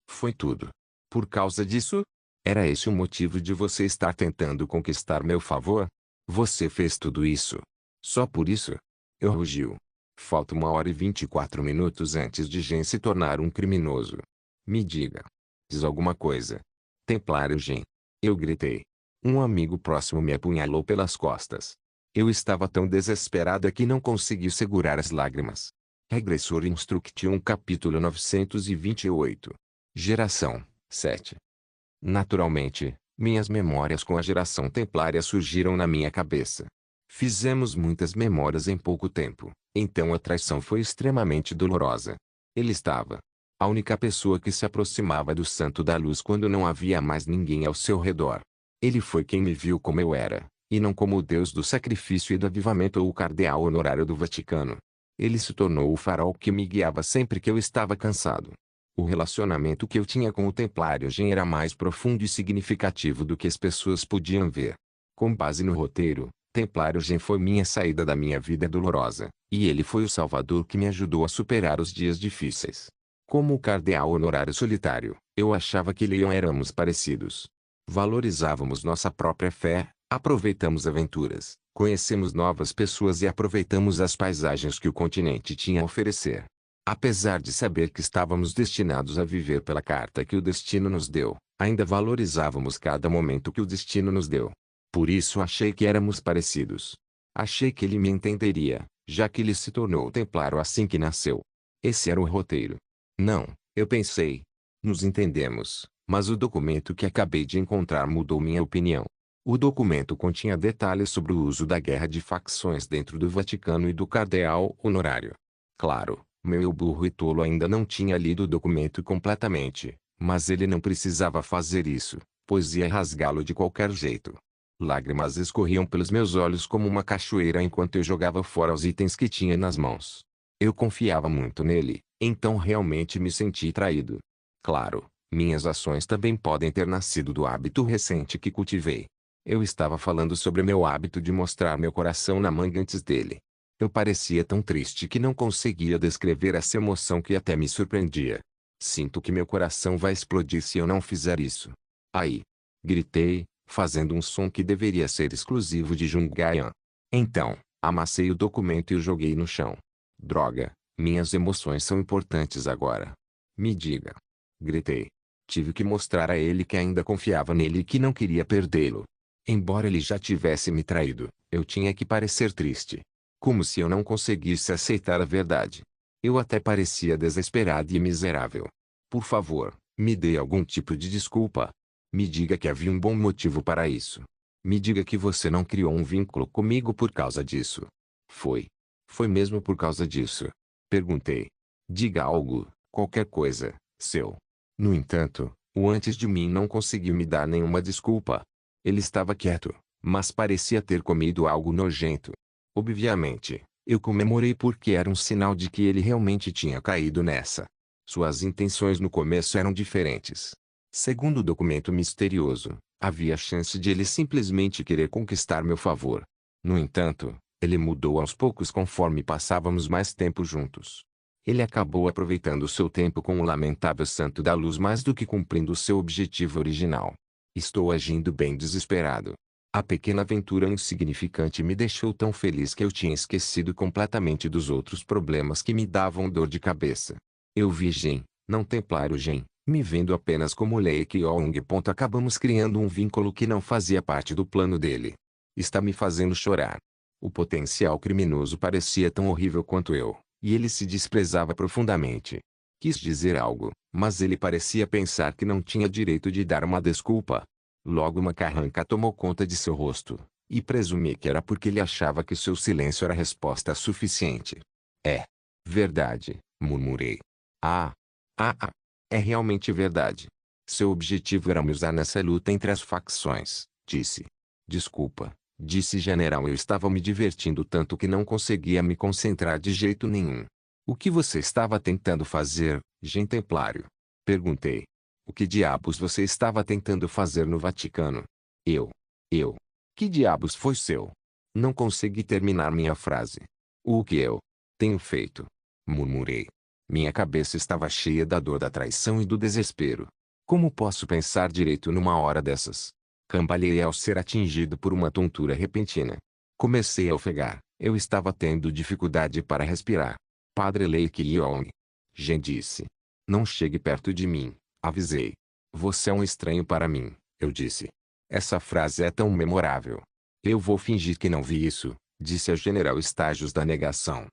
Foi tudo. Por causa disso? Era esse o motivo de você estar tentando conquistar meu favor? Você fez tudo isso. Só por isso? Eu rugiu. Falta 1h24 antes de Gen se tornar um criminoso. Me diga. Diz alguma coisa. Templário Gen. Eu gritei. Um amigo próximo me apunhalou pelas costas. Eu estava tão desesperada que não consegui segurar as lágrimas. Regressor Instruction capítulo 928. Geração 7. Naturalmente, minhas memórias com a geração templária surgiram na minha cabeça. Fizemos muitas memórias em pouco tempo, então a traição foi extremamente dolorosa. Ele estava a única pessoa que se aproximava do Santo da Luz quando não havia mais ninguém ao seu redor. Ele foi quem me viu como eu era, e não como o Deus do sacrifício e do avivamento ou o cardeal honorário do Vaticano. Ele se tornou o farol que me guiava sempre que eu estava cansado. O relacionamento que eu tinha com o Templário Gen era mais profundo e significativo do que as pessoas podiam ver. Com base no roteiro, Templário Gen foi minha saída da minha vida dolorosa, e ele foi o salvador que me ajudou a superar os dias difíceis. Como o cardeal honorário solitário, eu achava que ele e eu éramos parecidos. Valorizávamos nossa própria fé, aproveitamos aventuras, conhecemos novas pessoas e aproveitamos as paisagens que o continente tinha a oferecer. Apesar de saber que estávamos destinados a viver pela carta que o destino nos deu, ainda valorizávamos cada momento que o destino nos deu. Por isso achei que éramos parecidos. Achei que ele me entenderia, já que ele se tornou templário assim que nasceu. Esse era o roteiro. Não, eu pensei. Nos entendemos, mas o documento que acabei de encontrar mudou minha opinião. O documento continha detalhes sobre o uso da guerra de facções dentro do Vaticano e do cardeal honorário. Claro, meu burro e tolo ainda não tinha lido o documento completamente, mas ele não precisava fazer isso, pois ia rasgá-lo de qualquer jeito. Lágrimas escorriam pelos meus olhos como uma cachoeira enquanto eu jogava fora os itens que tinha nas mãos. Eu confiava muito nele, então realmente me senti traído. Claro, minhas ações também podem ter nascido do hábito recente que cultivei. Eu estava falando sobre meu hábito de mostrar meu coração na manga antes dele. Eu parecia tão triste que não conseguia descrever essa emoção que até me surpreendia. Sinto que meu coração vai explodir se eu não fizer isso. Aí! Gritei, fazendo um som que deveria ser exclusivo de Jungaian. Então, amassei o documento e o joguei no chão. Droga, minhas emoções são importantes agora. Me diga. Gritei. Tive que mostrar a ele que ainda confiava nele e que não queria perdê-lo. Embora ele já tivesse me traído, eu tinha que parecer triste. Como se eu não conseguisse aceitar a verdade. Eu até parecia desesperado e miserável. Por favor, me dê algum tipo de desculpa. Me diga que havia um bom motivo para isso. Me diga que você não criou um vínculo comigo por causa disso. Foi. Foi mesmo por causa disso? Perguntei. Diga algo, qualquer coisa, seu. No entanto, o antes de mim não conseguiu me dar nenhuma desculpa. Ele estava quieto, mas parecia ter comido algo nojento. Obviamente, eu comemorei porque era um sinal de que ele realmente tinha caído nessa. Suas intenções no começo eram diferentes. Segundo o documento misterioso, havia chance de ele simplesmente querer conquistar meu favor. No entanto, ele mudou aos poucos conforme passávamos mais tempo juntos. Ele acabou aproveitando seu tempo com o lamentável Santo da Luz mais do que cumprindo seu objetivo original. Estou agindo bem desesperado. A pequena aventura insignificante me deixou tão feliz que eu tinha esquecido completamente dos outros problemas que me davam dor de cabeça. Eu vi Gen, não Templário Gen, me vendo apenas como Lei Yong. Acabamos criando um vínculo que não fazia parte do plano dele. Está me fazendo chorar. O potencial criminoso parecia tão horrível quanto eu, e ele se desprezava profundamente. Quis dizer algo, mas ele parecia pensar que não tinha direito de dar uma desculpa. Logo uma carranca tomou conta de seu rosto, e presumi que era porque ele achava que seu silêncio era resposta suficiente. É verdade, murmurei. Ah, é realmente verdade. Seu objetivo era me usar nessa luta entre as facções, disse. Desculpa, disse General. Eu estava me divertindo tanto que não conseguia me concentrar de jeito nenhum. O que você estava tentando fazer, Gen Templário? Perguntei. O que diabos você estava tentando fazer no Vaticano? Eu. Que diabos foi seu? Não consegui terminar minha frase. O que eu tenho feito? Murmurei. Minha cabeça estava cheia da dor da traição e do desespero. Como posso pensar direito numa hora dessas? Cambaleei ao ser atingido por uma tontura repentina. Comecei a ofegar. Eu estava tendo dificuldade para respirar. Padre Lei Yong. Gen disse. Não chegue perto de mim. Avisei. Você é um estranho para mim, eu disse. Essa frase é tão memorável. Eu vou fingir que não vi isso, disse a General Estágios da negação.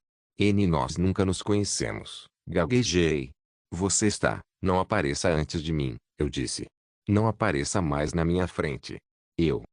Nós nunca nos conhecemos, gaguejei. Você está Não apareça antes de mim, eu disse. Não apareça mais na minha frente. Eu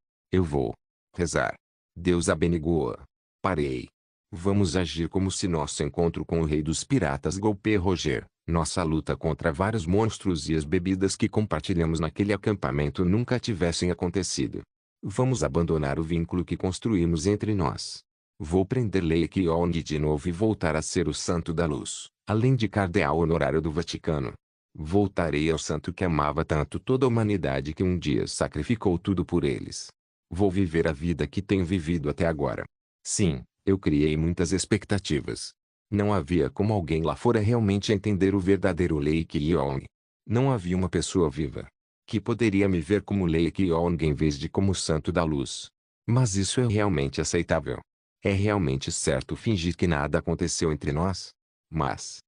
vou rezar. Deus abençoe. Parei. Vamos agir como se nosso encontro com o rei dos piratas Golpe Roger, nossa luta contra vários monstros e as bebidas que compartilhamos naquele acampamento nunca tivessem acontecido. Vamos abandonar o vínculo que construímos entre nós. Vou prender Lake Yong de novo e voltar a ser o santo da luz, além de cardeal honorário do Vaticano. Voltarei ao santo que amava tanto toda a humanidade que um dia sacrificou tudo por eles. Vou viver a vida que tenho vivido até agora. Sim, eu criei muitas expectativas. Não havia como alguém lá fora realmente entender o verdadeiro Lake Yong. Não havia uma pessoa viva que poderia me ver como Lake Yong em vez de como santo da luz. Mas isso é realmente aceitável. É realmente certo fingir que nada aconteceu entre nós? Mas...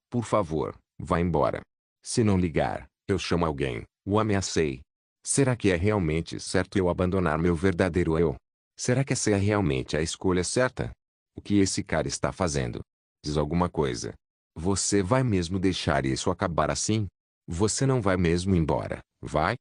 por favor, vá embora. Se não ligar, eu chamo alguém, o ameacei. Será que é realmente certo eu abandonar meu verdadeiro eu? Será que essa é realmente a escolha certa? O que esse cara está fazendo? Diz alguma coisa. Você vai mesmo deixar isso acabar assim? Você não vai mesmo embora, vai?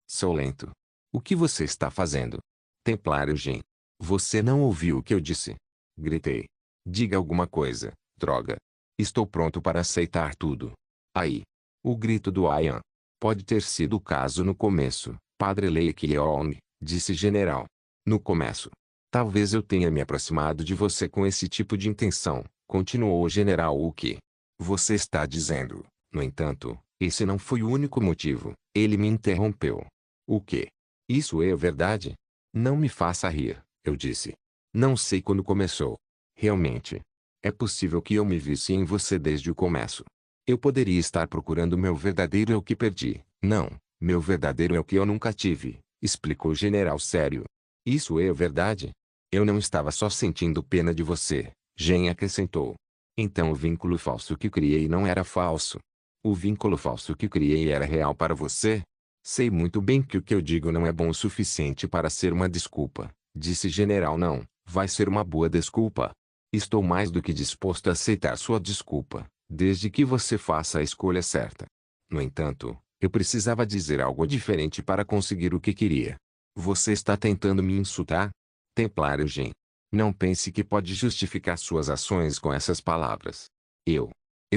Sou lento. O que você está fazendo? Templário Jin. Você não ouviu o que eu disse? Gritei. Diga alguma coisa, droga. Estou pronto para aceitar tudo. Aí. O grito do Ayan. Pode ter sido o caso no começo, Padre Lake Yong, disse general. No começo. Talvez eu tenha me aproximado de você com esse tipo de intenção, continuou o general. O que você está dizendo? No entanto, esse não foi o único motivo. Ele me interrompeu. O quê? Isso é verdade? Não me faça rir, eu disse. Não sei quando começou. Realmente. É possível que eu me visse em você desde o começo. Eu poderia estar procurando meu verdadeiro eu que perdi. Não, meu verdadeiro eu que eu nunca tive, explicou o general sério. Isso é verdade? Eu não estava só sentindo pena de você, Gen acrescentou. Então o vínculo falso que criei não era falso. O vínculo falso que criei era real para você? Sei muito bem que o que eu digo não é bom o suficiente para ser uma desculpa, disse general. Não, vai ser uma boa desculpa. Estou mais do que disposto a aceitar sua desculpa, desde que você faça a escolha certa. No entanto, eu precisava dizer algo diferente para conseguir o que queria. Você está tentando me insultar? Templário Gen. Não pense que pode justificar suas ações com essas palavras. Eu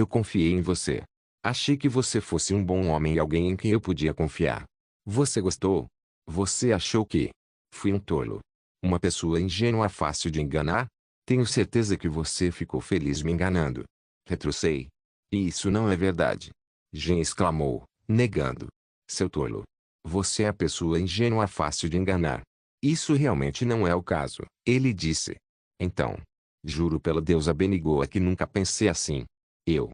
confiei em você. Achei que você fosse um bom homem e alguém em quem eu podia confiar. Você gostou? Você achou que fui um tolo? Uma pessoa ingênua fácil de enganar? Tenho certeza que você ficou feliz me enganando. Retrocei. E isso não é verdade. Gen exclamou, negando. Seu tolo. Você é a pessoa ingênua fácil de enganar. Isso realmente não é o caso, ele disse. Então. Juro pela deusa Benigoa que nunca pensei assim. Eu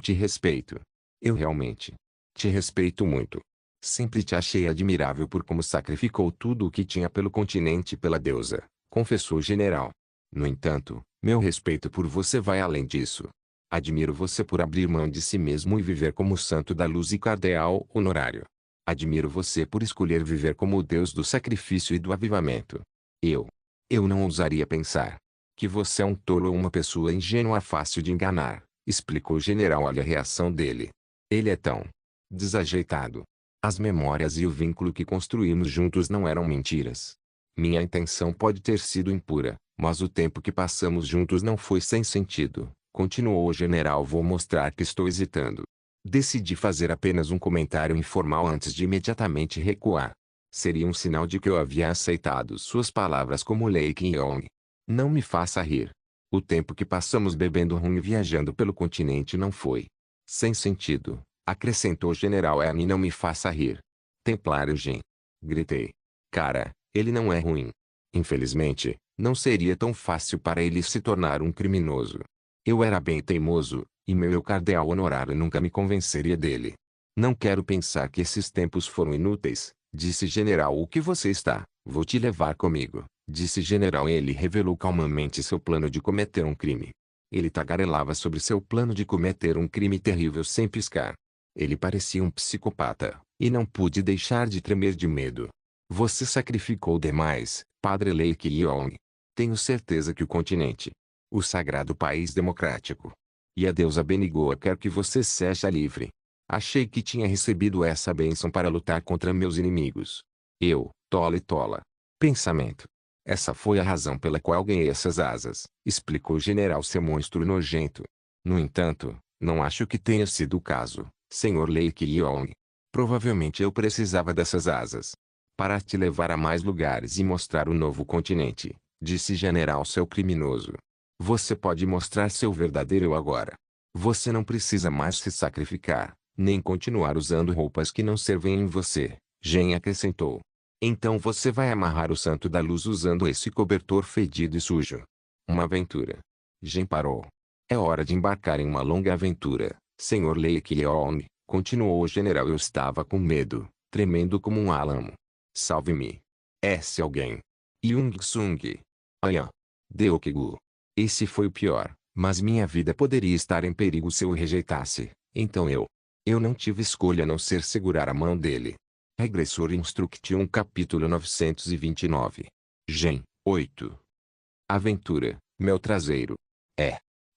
te respeito. Eu realmente te respeito muito. Sempre te achei admirável por como sacrificou tudo o que tinha pelo continente e pela deusa, confessou o general. No entanto, meu respeito por você vai além disso. Admiro você por abrir mão de si mesmo e viver como santo da luz e cardeal honorário. Admiro você por escolher viver como o Deus do sacrifício e do avivamento. Eu não ousaria pensar que você é um tolo ou uma pessoa ingênua fácil de enganar, explicou o general. Olha a reação dele. Ele é tão desajeitado. As memórias e o vínculo que construímos juntos não eram mentiras. Minha intenção pode ter sido impura, mas o tempo que passamos juntos não foi sem sentido, continuou o general. Vou mostrar que estou hesitando. Decidi fazer apenas um comentário informal antes de imediatamente recuar. Seria um sinal de que eu havia aceitado suas palavras como Lake Yong. Não me faça rir. O tempo que passamos bebendo rum e viajando pelo continente não foi sem sentido, acrescentou o general. E não me faça rir. Templário Gen. Gritei. Cara, ele não é ruim. Infelizmente, não seria tão fácil para ele se tornar um criminoso. Eu era bem teimoso, e meu cardeal honorário nunca me convenceria dele. Não quero pensar que esses tempos foram inúteis, disse general. O que você está? Vou te levar comigo, disse general. Ele revelou calmamente seu plano de cometer um crime. Ele tagarelava sobre seu plano de cometer um crime terrível sem piscar. Ele parecia um psicopata, e não pude deixar de tremer de medo. Você sacrificou demais, Padre Lake Yong. Tenho certeza que o continente, o sagrado país democrático, E a deusa Benigoa quer que você seja livre. Achei que tinha recebido essa bênção para lutar contra meus inimigos. Eu, tola e tola. Pensamento. Essa foi a razão pela qual ganhei essas asas, explicou o general seu monstro nojento. No entanto, não acho que tenha sido o caso, Sr. Lei Kyong. Provavelmente eu precisava dessas asas para te levar a mais lugares e mostrar o novo continente, disse general seu criminoso. Você pode mostrar seu verdadeiro eu agora. Você não precisa mais se sacrificar, nem continuar usando roupas que não servem em você, Gen acrescentou. Então você vai amarrar o santo da luz usando esse cobertor fedido e sujo. Uma aventura. Gen parou. É hora de embarcar em uma longa aventura, Sr. Lei Kyong, continuou o general. Eu estava com medo, tremendo como um álamo. Salve-me. Esse alguém. Yung Sung. Ayan. Deokgu. Esse foi o pior, mas minha vida poderia estar em perigo se eu o rejeitasse, então eu não tive escolha a não ser segurar a mão dele. Regressor Instruction capítulo 929. Gen. 8. Aventura, meu traseiro.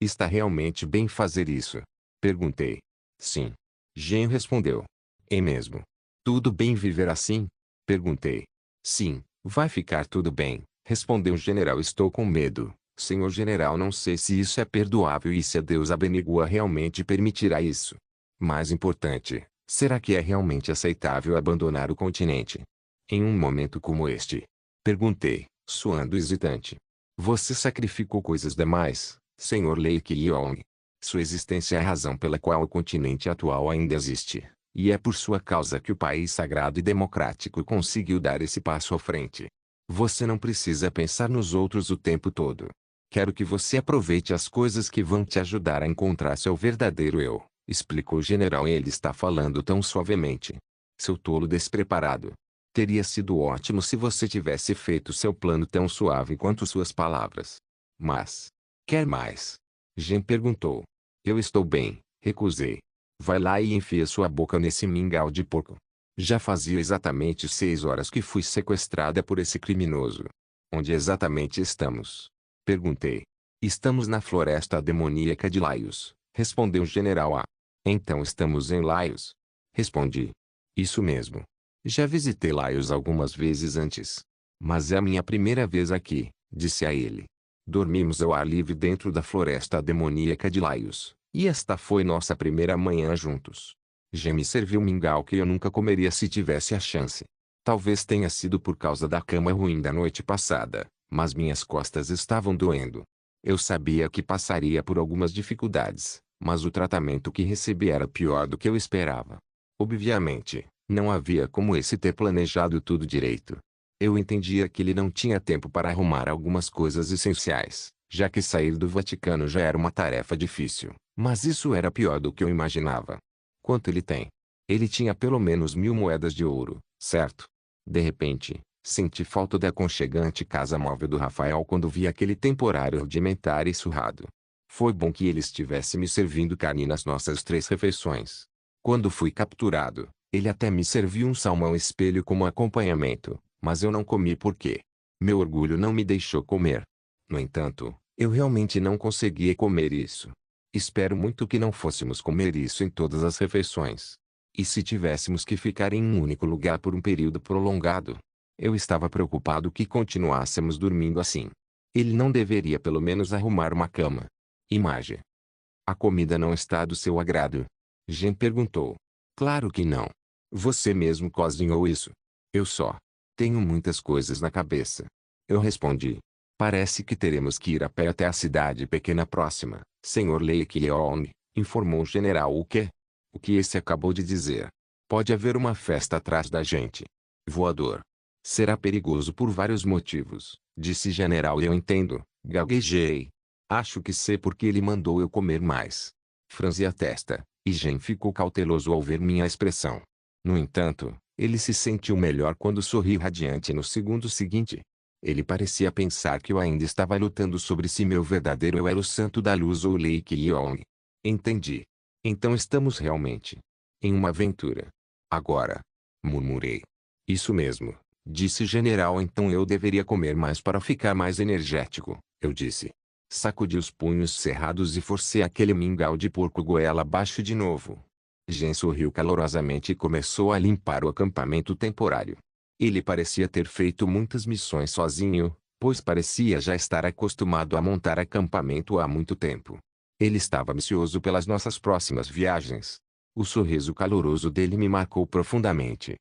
Está realmente bem fazer isso? Perguntei. Sim. Gen respondeu. É mesmo. Tudo bem viver assim? Perguntei. Sim, vai ficar tudo bem, respondeu o general. Estou com medo, senhor general. Não sei se isso é perdoável e se a deusa Benigua realmente permitirá isso. Mais importante, será que é realmente aceitável abandonar o continente? Em um momento como este? Perguntei, suando hesitante. Você sacrificou coisas demais, senhor Lei Kyong. Sua existência é a razão pela qual o continente atual ainda existe. E é por sua causa que o país sagrado e democrático conseguiu dar esse passo à frente. Você não precisa pensar nos outros o tempo todo. Quero que você aproveite as coisas que vão te ajudar a encontrar seu verdadeiro eu, explicou o general. Ele está falando tão suavemente. Seu tolo despreparado. Teria sido ótimo se você tivesse feito seu plano tão suave quanto suas palavras. Mas, quer mais? Gen perguntou. Eu estou bem, recusei. Vai lá e enfia sua boca nesse mingau de porco. Já fazia exatamente 6 horas que fui sequestrada por esse criminoso. Onde exatamente estamos? Perguntei. Estamos na floresta demoníaca de Laios, respondeu o general A. Então estamos em Laios? Respondi. Isso mesmo. Já visitei Laios algumas vezes antes. Mas é a minha primeira vez aqui, disse a ele. Dormimos ao ar livre dentro da floresta demoníaca de Laios. E esta foi nossa primeira manhã juntos. Gen me serviu um mingau que eu nunca comeria se tivesse a chance. Talvez tenha sido por causa da cama ruim da noite passada, mas minhas costas estavam doendo. Eu sabia que passaria por algumas dificuldades, mas o tratamento que recebi era pior do que eu esperava. Obviamente, não havia como esse ter planejado tudo direito. Eu entendia que ele não tinha tempo para arrumar algumas coisas essenciais, já que sair do Vaticano já era uma tarefa difícil. Mas isso era pior do que eu imaginava. Quanto ele tem? Ele tinha pelo menos 1000 moedas de ouro, certo? De repente, senti falta da aconchegante casa móvel do Rafael quando vi aquele temporário rudimentar e surrado. Foi bom que ele estivesse me servindo carne nas nossas 3 refeições. Quando fui capturado, ele até me serviu um salmão espelho como acompanhamento, mas eu não comi porque meu orgulho não me deixou comer. No entanto, eu realmente não conseguia comer isso. Espero muito que não fôssemos comer isso em todas as refeições. E se tivéssemos que ficar em um único lugar por um período prolongado? Eu estava preocupado que continuássemos dormindo assim. Ele não deveria pelo menos arrumar uma cama. Imagem. A comida não está do seu agrado? Gen perguntou. Claro que não. Você mesmo cozinhou isso. Eu só tenho muitas coisas na cabeça. Eu respondi. Parece que teremos que ir a pé até a cidade pequena próxima, Sr. Lei Kyong, informou o general. O quê? O que esse acabou de dizer? Pode haver uma festa atrás da gente. Voador. Será perigoso por vários motivos, disse general. Eu entendo, gaguejei. Acho que sei porque ele mandou eu comer mais. Franzi a testa, e Gen ficou cauteloso ao ver minha expressão. No entanto, ele se sentiu melhor quando sorri radiante no segundo seguinte. Ele parecia pensar que eu ainda estava lutando sobre se meu verdadeiro eu era o santo da luz ou Lei Kyong. Entendi. Então estamos realmente em uma aventura. Agora. Murmurei. Isso mesmo, disse o general. Então eu deveria comer mais para ficar mais energético, eu disse. Sacudi os punhos cerrados e forcei aquele mingau de porco goela abaixo de novo. Gen sorriu calorosamente e começou a limpar o acampamento temporário. Ele parecia ter feito muitas missões sozinho, pois parecia já estar acostumado a montar acampamento há muito tempo. Ele estava ansioso pelas nossas próximas viagens. O sorriso caloroso dele me marcou profundamente.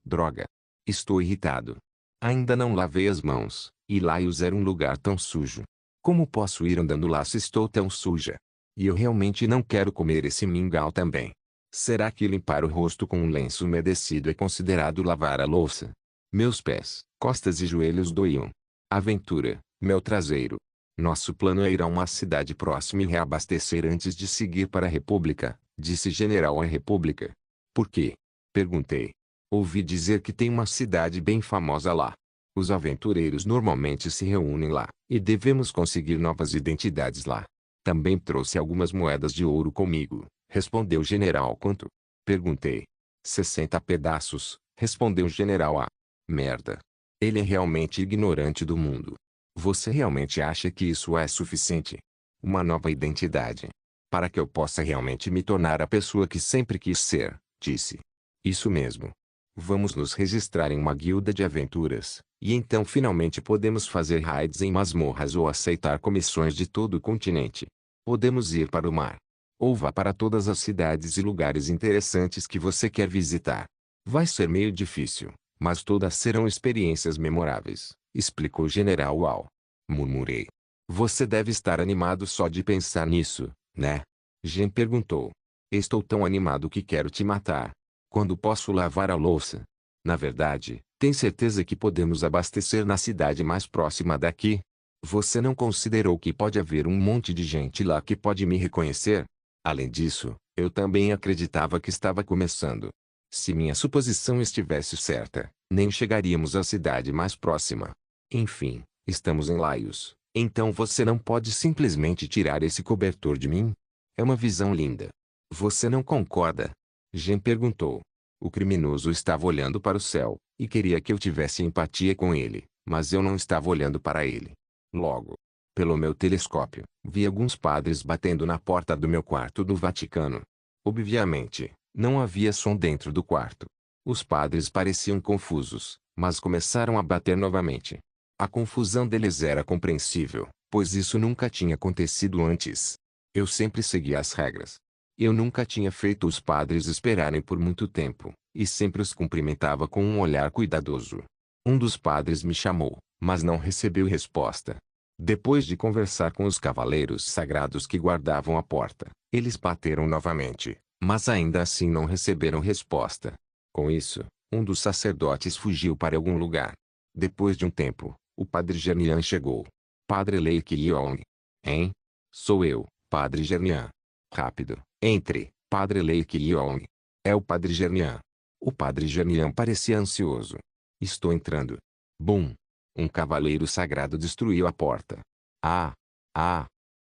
Droga! Estou irritado. Ainda não lavei as mãos, e Laios era um lugar tão sujo. Como posso ir andando lá se estou tão suja? E eu realmente não quero comer esse mingau também. Será que limpar o rosto com um lenço umedecido é considerado lavar a louça? Meus pés, costas e joelhos doíam. Aventura, meu traseiro. Nosso plano é ir a uma cidade próxima e reabastecer antes de seguir para a República, disse General à República. Por quê? Perguntei. Ouvi dizer que tem uma cidade bem famosa lá. Os aventureiros normalmente se reúnem lá, e devemos conseguir novas identidades lá. Também trouxe algumas moedas de ouro comigo, respondeu o general. Quanto? Perguntei. 60 pedaços, respondeu o general. Merda. Ele é realmente ignorante do mundo. Você realmente acha que isso é suficiente? Uma nova identidade. Para que eu possa realmente me tornar a pessoa que sempre quis ser, disse. Isso mesmo. Vamos nos registrar em uma guilda de aventuras, e então finalmente podemos fazer raids em masmorras ou aceitar comissões de todo o continente. Podemos ir para o mar. Ou vá para todas as cidades e lugares interessantes que você quer visitar. Vai ser meio difícil, mas todas serão experiências memoráveis, explicou o general Wall. Murmurei. Você deve estar animado só de pensar nisso, né? Gen perguntou. Estou tão animado que quero te matar. Quando posso lavar a louça? Na verdade, tem certeza que podemos abastecer na cidade mais próxima daqui? Você não considerou que pode haver um monte de gente lá que pode me reconhecer? Além disso, eu também acreditava que estava começando. Se minha suposição estivesse certa, nem chegaríamos à cidade mais próxima. Enfim, estamos em Laios, então você não pode simplesmente tirar esse cobertor de mim? É uma visão linda. Você não concorda? Gen perguntou. O criminoso estava olhando para o céu, e queria que eu tivesse empatia com ele, mas eu não estava olhando para ele. Logo, pelo meu telescópio, vi alguns padres batendo na porta do meu quarto do Vaticano. Obviamente, não havia som dentro do quarto. Os padres pareciam confusos, mas começaram a bater novamente. A confusão deles era compreensível, pois isso nunca tinha acontecido antes. Eu sempre seguia as regras. Eu nunca tinha feito os padres esperarem por muito tempo, e sempre os cumprimentava com um olhar cuidadoso. Um dos padres me chamou, mas não recebeu resposta. Depois de conversar com os cavaleiros sagrados que guardavam a porta, eles bateram novamente, mas ainda assim não receberam resposta. Com isso, um dos sacerdotes fugiu para algum lugar. Depois de um tempo, o padre Gernian chegou. Padre Lake Yong. Hein? Sou eu, padre Gernian. Rápido, entre, padre Lake Yong. É o padre Gernian. O padre Gernian parecia ansioso. Estou entrando. Bum! Um cavaleiro sagrado destruiu a porta.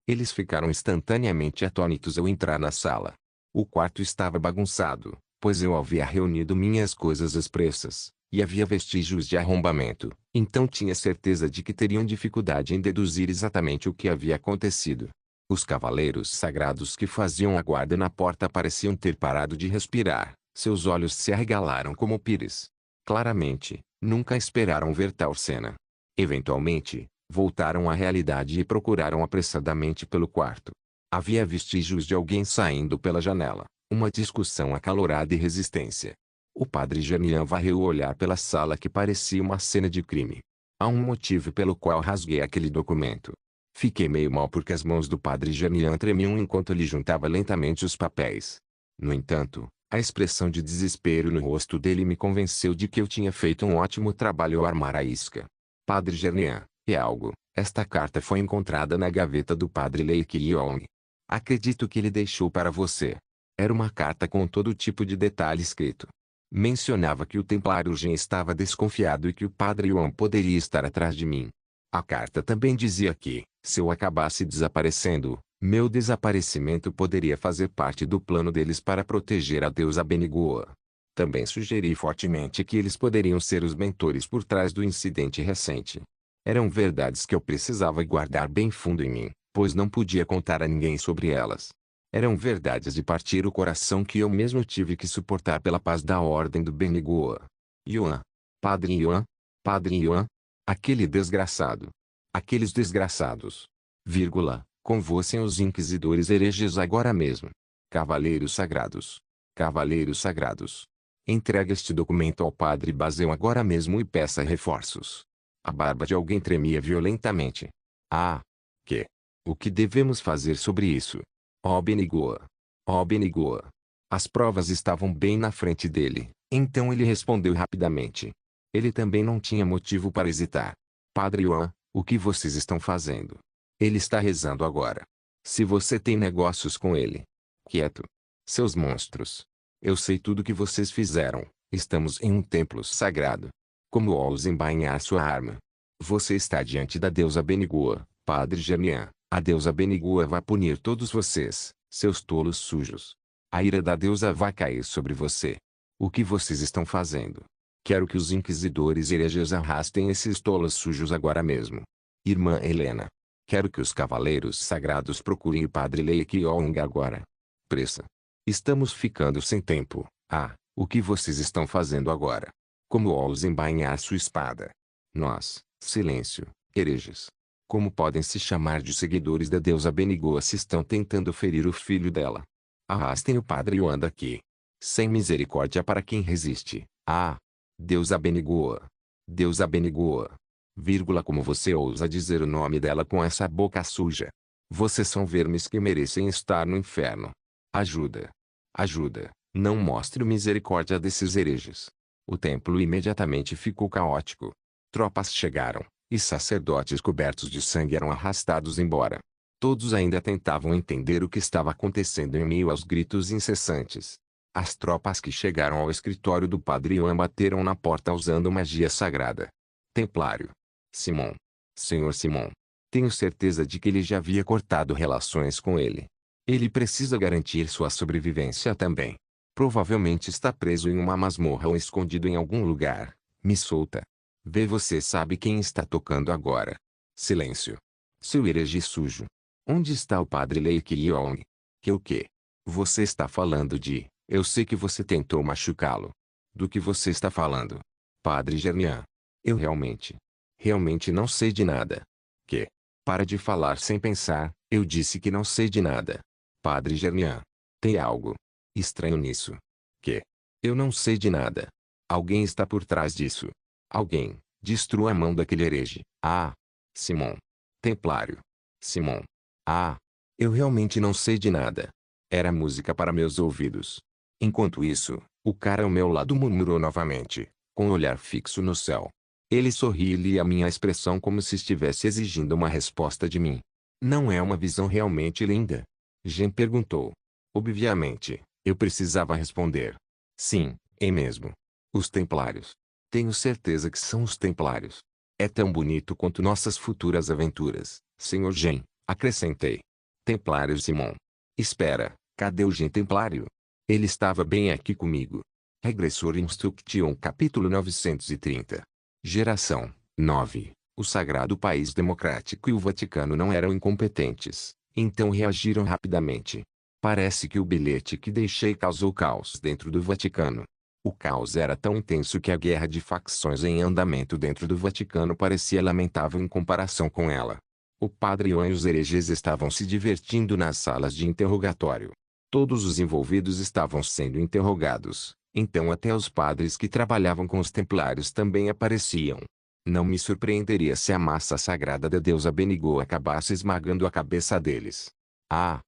Eles ficaram instantaneamente atônitos ao entrar na sala. O quarto estava bagunçado, pois eu havia reunido minhas coisas às pressas, e havia vestígios de arrombamento, então tinha certeza de que teriam dificuldade em deduzir exatamente o que havia acontecido. Os cavaleiros sagrados que faziam a guarda na porta pareciam ter parado de respirar, seus olhos se arregalaram como pires. Claramente, nunca esperaram ver tal cena. Eventualmente, voltaram à realidade e procuraram apressadamente pelo quarto. Havia vestígios de alguém saindo pela janela, uma discussão acalorada e resistência. O padre Gernian varreu o olhar pela sala que parecia uma cena de crime. Há um motivo pelo qual rasguei aquele documento. Fiquei meio mal porque as mãos do padre Gernian tremiam enquanto ele juntava lentamente os papéis. No entanto, a expressão de desespero no rosto dele me convenceu de que eu tinha feito um ótimo trabalho ao armar a isca. Padre Gernian, é algo. Esta carta foi encontrada na gaveta do padre Lake Yong. Acredito que ele deixou para você. Era uma carta com todo tipo de detalhe escrito. Mencionava que o templário Gen estava desconfiado e que o padre Yuan poderia estar atrás de mim. A carta também dizia que, se eu acabasse desaparecendo, meu desaparecimento poderia fazer parte do plano deles para proteger a deusa Benigua. Também sugeri fortemente que eles poderiam ser os mentores por trás do incidente recente. Eram verdades que eu precisava guardar bem fundo em mim, pois não podia contar a ninguém sobre elas. Eram verdades de partir o coração que eu mesmo tive que suportar pela paz da ordem do Benigoa. Yuan. Padre Yuan. Padre Yuan. Aquele desgraçado. Aqueles desgraçados. Vírgula. Convoquem os inquisidores hereges agora mesmo. Cavaleiros sagrados. Cavaleiros sagrados. Entregue este documento ao padre Basel agora mesmo e peça reforços. A barba de alguém tremia violentamente. Ah! Que? O que devemos fazer sobre isso? Ó Benigoa! Ó Benigoa! As provas estavam bem na frente dele, então ele respondeu rapidamente. Ele também não tinha motivo para hesitar. Padre Yuan, o que vocês estão fazendo? Ele está rezando agora. Se você tem negócios com ele. Quieto. Seus monstros. Eu sei tudo que vocês fizeram. Estamos em um templo sagrado. Como ousa embainhar sua arma? Você está diante da deusa Benigoa, Padre Germian. A deusa Benigoa vai punir todos vocês, seus tolos sujos. A ira da deusa vai cair sobre você. O que vocês estão fazendo? Quero que os inquisidores hereges arrastem esses tolos sujos agora mesmo. Irmã Helena. Quero que os cavaleiros sagrados procurem o Padre Lei Qiong agora. Pressa. Estamos ficando sem tempo. Ah, o que vocês estão fazendo agora? Como ousa embainhar sua espada? Nós, silêncio, hereges. Como podem se chamar de seguidores da deusa Benigoa se estão tentando ferir o filho dela? Arrastem o Padre Yuan daqui. Sem misericórdia para quem resiste. Ah! Deusa Benigoa. Deusa Benigoa. Vírgula, como você ousa dizer o nome dela com essa boca suja? Vocês são vermes que merecem estar no inferno. Ajuda. Ajuda. Não mostre misericórdia desses hereges. O templo imediatamente ficou caótico. Tropas chegaram, e sacerdotes cobertos de sangue eram arrastados embora. Todos ainda tentavam entender o que estava acontecendo em meio aos gritos incessantes. As tropas que chegaram ao escritório do Padre Yuan bateram na porta usando magia sagrada. Templário. Simon. Senhor Simon. Tenho certeza de que ele já havia cortado relações com ele. Ele precisa garantir sua sobrevivência também. Provavelmente está preso em uma masmorra ou escondido em algum lugar. Me solta. Vê, você sabe quem está tocando agora. Silêncio. Seu herege sujo. Onde está o Padre Lei Qiong? Que o quê? Você está falando de... Eu sei que você tentou machucá-lo. Do que você está falando? Padre Germian. Eu realmente não sei de nada. Que? Para de falar sem pensar, eu disse que não sei de nada. Padre Germian. Tem algo estranho nisso. Que? Eu não sei de nada. Alguém está por trás disso. Alguém. Destrua a mão daquele herege. Ah! Simon. Templário. Simon. Ah! Eu realmente não sei de nada. Era música para meus ouvidos. Enquanto isso, o cara ao meu lado murmurou novamente, com o olhar fixo no céu. Ele sorriu e lia a minha expressão como se estivesse exigindo uma resposta de mim. Não é uma visão realmente linda? Jean perguntou. Obviamente, eu precisava responder. Sim, é mesmo. Os templários. Tenho certeza que são os templários. É tão bonito quanto nossas futuras aventuras, Sr. Jean, acrescentei. Templário Simon. Espera, cadê o Jean Templário? Ele estava bem aqui comigo. Regressor Instruction capítulo 930. Geração 9. O Sagrado País Democrático e o Vaticano não eram incompetentes, então reagiram rapidamente. Parece que o bilhete que deixei causou caos dentro do Vaticano. O caos era tão intenso que a guerra de facções em andamento dentro do Vaticano parecia lamentável em comparação com ela. O Padre Yuan e os hereges estavam se divertindo nas salas de interrogatório. Todos os envolvidos estavam sendo interrogados, então até os padres que trabalhavam com os templários também apareciam. Não me surpreenderia se a massa sagrada da deusa Benigoa acabasse esmagando a cabeça deles. Ah!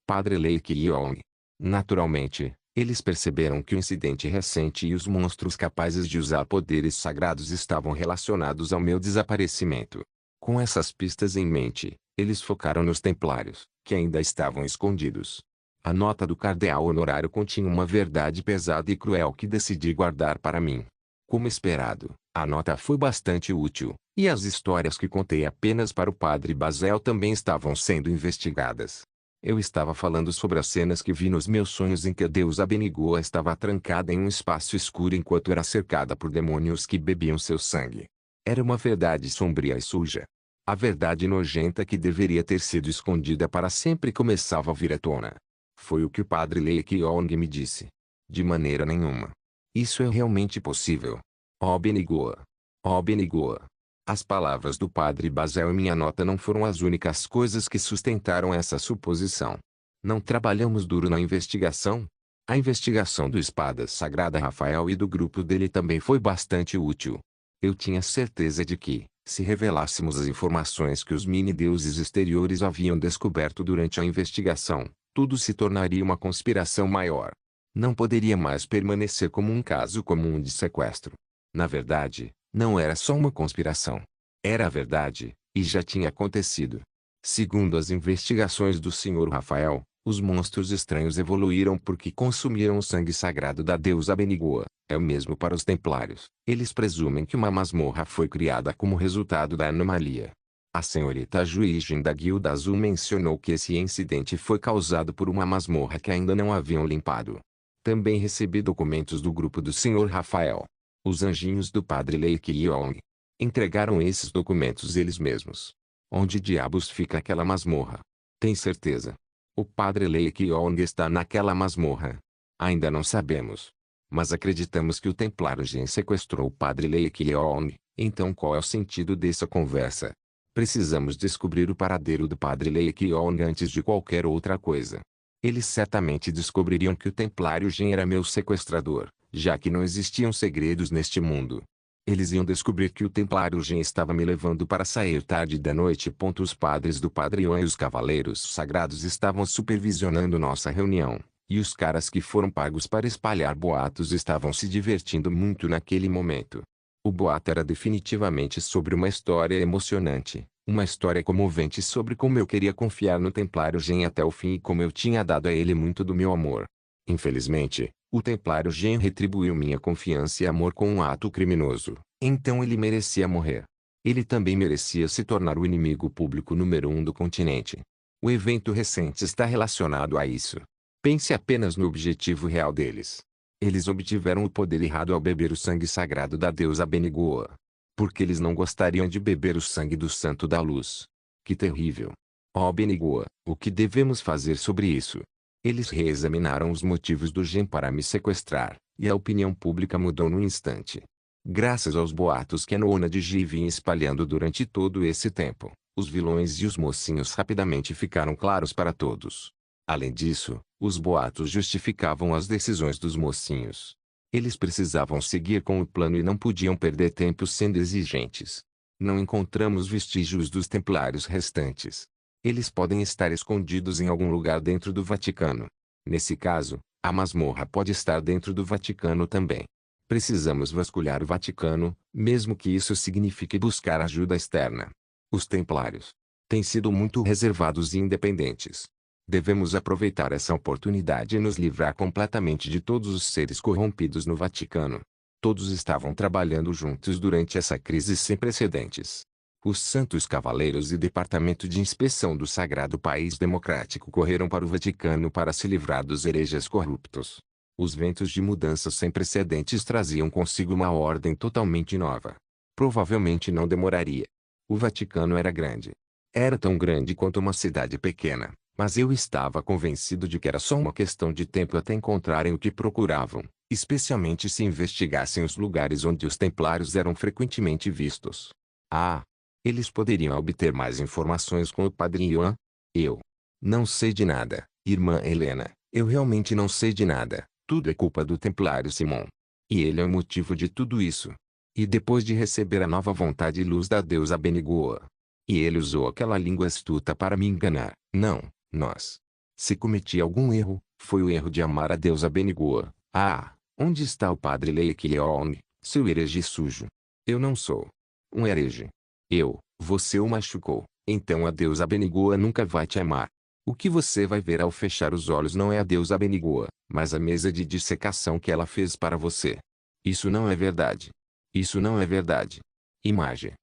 Padre Lei Qiong. Naturalmente, eles perceberam que o incidente recente e os monstros capazes de usar poderes sagrados estavam relacionados ao meu desaparecimento. Com essas pistas em mente, eles focaram nos templários, que ainda estavam escondidos. A nota do cardeal honorário continha uma verdade pesada e cruel que decidi guardar para mim. Como esperado, a nota foi bastante útil, e as histórias que contei apenas para o Padre Basel também estavam sendo investigadas. Eu estava falando sobre as cenas que vi nos meus sonhos em que a deusa Benigoa estava trancada em um espaço escuro enquanto era cercada por demônios que bebiam seu sangue. Era uma verdade sombria e suja. A verdade nojenta que deveria ter sido escondida para sempre começava a vir à tona. Foi o que o padre Lei Kyong me disse. De maneira nenhuma. Isso é realmente possível. Ó Benigoa. Ó Benigoa. As palavras do padre Basel em minha nota não foram as únicas coisas que sustentaram essa suposição. Não trabalhamos duro na investigação? A investigação do Espada Sagrada Rafael e do grupo dele também foi bastante útil. Eu tinha certeza de que, se revelássemos as informações que os mini-deuses exteriores haviam descoberto durante a investigação, tudo se tornaria uma conspiração maior. Não poderia mais permanecer como um caso comum de sequestro. Na verdade, não era só uma conspiração. Era a verdade, e já tinha acontecido. Segundo as investigações do Sr. Rafael, os monstros estranhos evoluíram porque consumiram o sangue sagrado da deusa Benigoa. É o mesmo para os templários. Eles presumem que uma masmorra foi criada como resultado da anomalia. A senhorita Juijin da Guilda Azul mencionou que esse incidente foi causado por uma masmorra que ainda não haviam limpado. Também recebi documentos do grupo do Sr. Rafael. Os anjinhos do padre Lei Kyong entregaram esses documentos eles mesmos. Onde diabos fica aquela masmorra? Tem certeza? O padre Lei Kyong está naquela masmorra? Ainda não sabemos. Mas acreditamos que o templário Gen sequestrou o padre Lei Kyong, então qual é o sentido dessa conversa? Precisamos descobrir o paradeiro do padre Lei Kyong antes de qualquer outra coisa. Eles certamente descobririam que o templário Gen era meu sequestrador, já que não existiam segredos neste mundo. Eles iam descobrir que o templário Gen estava me levando para sair tarde da noite. Os padres do Padre Yuan e os cavaleiros sagrados estavam supervisionando nossa reunião, e os caras que foram pagos para espalhar boatos estavam se divertindo muito naquele momento. O boato era definitivamente sobre uma história emocionante, uma história comovente sobre como eu queria confiar no templário Gen até o fim e como eu tinha dado a ele muito do meu amor. Infelizmente, o templário Gen retribuiu minha confiança e amor com um ato criminoso, então ele merecia morrer. Ele também merecia se tornar o inimigo público número 1 do continente. O evento recente está relacionado a isso. Pense apenas no objetivo real deles. Eles obtiveram o poder errado ao beber o sangue sagrado da deusa Benigoa. Porque eles não gostariam de beber o sangue do Santo da Luz. Que terrível! Ó Benigoa, o que devemos fazer sobre isso? Eles reexaminaram os motivos do Gen para me sequestrar, e a opinião pública mudou no instante. Graças aos boatos que a Nona de Ji vinha espalhando durante todo esse tempo, os vilões e os mocinhos rapidamente ficaram claros para todos. Além disso, os boatos justificavam as decisões dos mocinhos. Eles precisavam seguir com o plano e não podiam perder tempo sendo exigentes. Não encontramos vestígios dos templários restantes. Eles podem estar escondidos em algum lugar dentro do Vaticano. Nesse caso, a masmorra pode estar dentro do Vaticano também. Precisamos vasculhar o Vaticano, mesmo que isso signifique buscar ajuda externa. Os templários têm sido muito reservados e independentes. Devemos aproveitar essa oportunidade e nos livrar completamente de todos os seres corrompidos no Vaticano. Todos estavam trabalhando juntos durante essa crise sem precedentes. Os Santos Cavaleiros e Departamento de Inspeção do Sagrado País Democrático correram para o Vaticano para se livrar dos hereges corruptos. Os ventos de mudança sem precedentes traziam consigo uma ordem totalmente nova. Provavelmente não demoraria. O Vaticano era grande. Era tão grande quanto uma cidade pequena, mas eu estava convencido de que era só uma questão de tempo até encontrarem o que procuravam, especialmente se investigassem os lugares onde os templários eram frequentemente vistos. Ah! Eles poderiam obter mais informações com o Padre Yuan? Eu não sei de nada, irmã Helena, eu realmente não sei de nada, tudo é culpa do templário Simon. E ele é o motivo de tudo isso. E depois de receber a nova vontade e luz da deusa Benigoa. E ele usou aquela língua astuta para me enganar. Não, nós. Se cometi algum erro, foi o erro de amar a deusa Benigoa. Ah, onde está o padre Lei Kyong, seu herege sujo? Eu não sou um herege. Você o machucou, então a deusa Benigoa nunca vai te amar. O que você vai ver ao fechar os olhos não é a deusa Benigoa, mas a mesa de dissecação que ela fez para você. Isso não é verdade. Isso não é verdade. Imagem.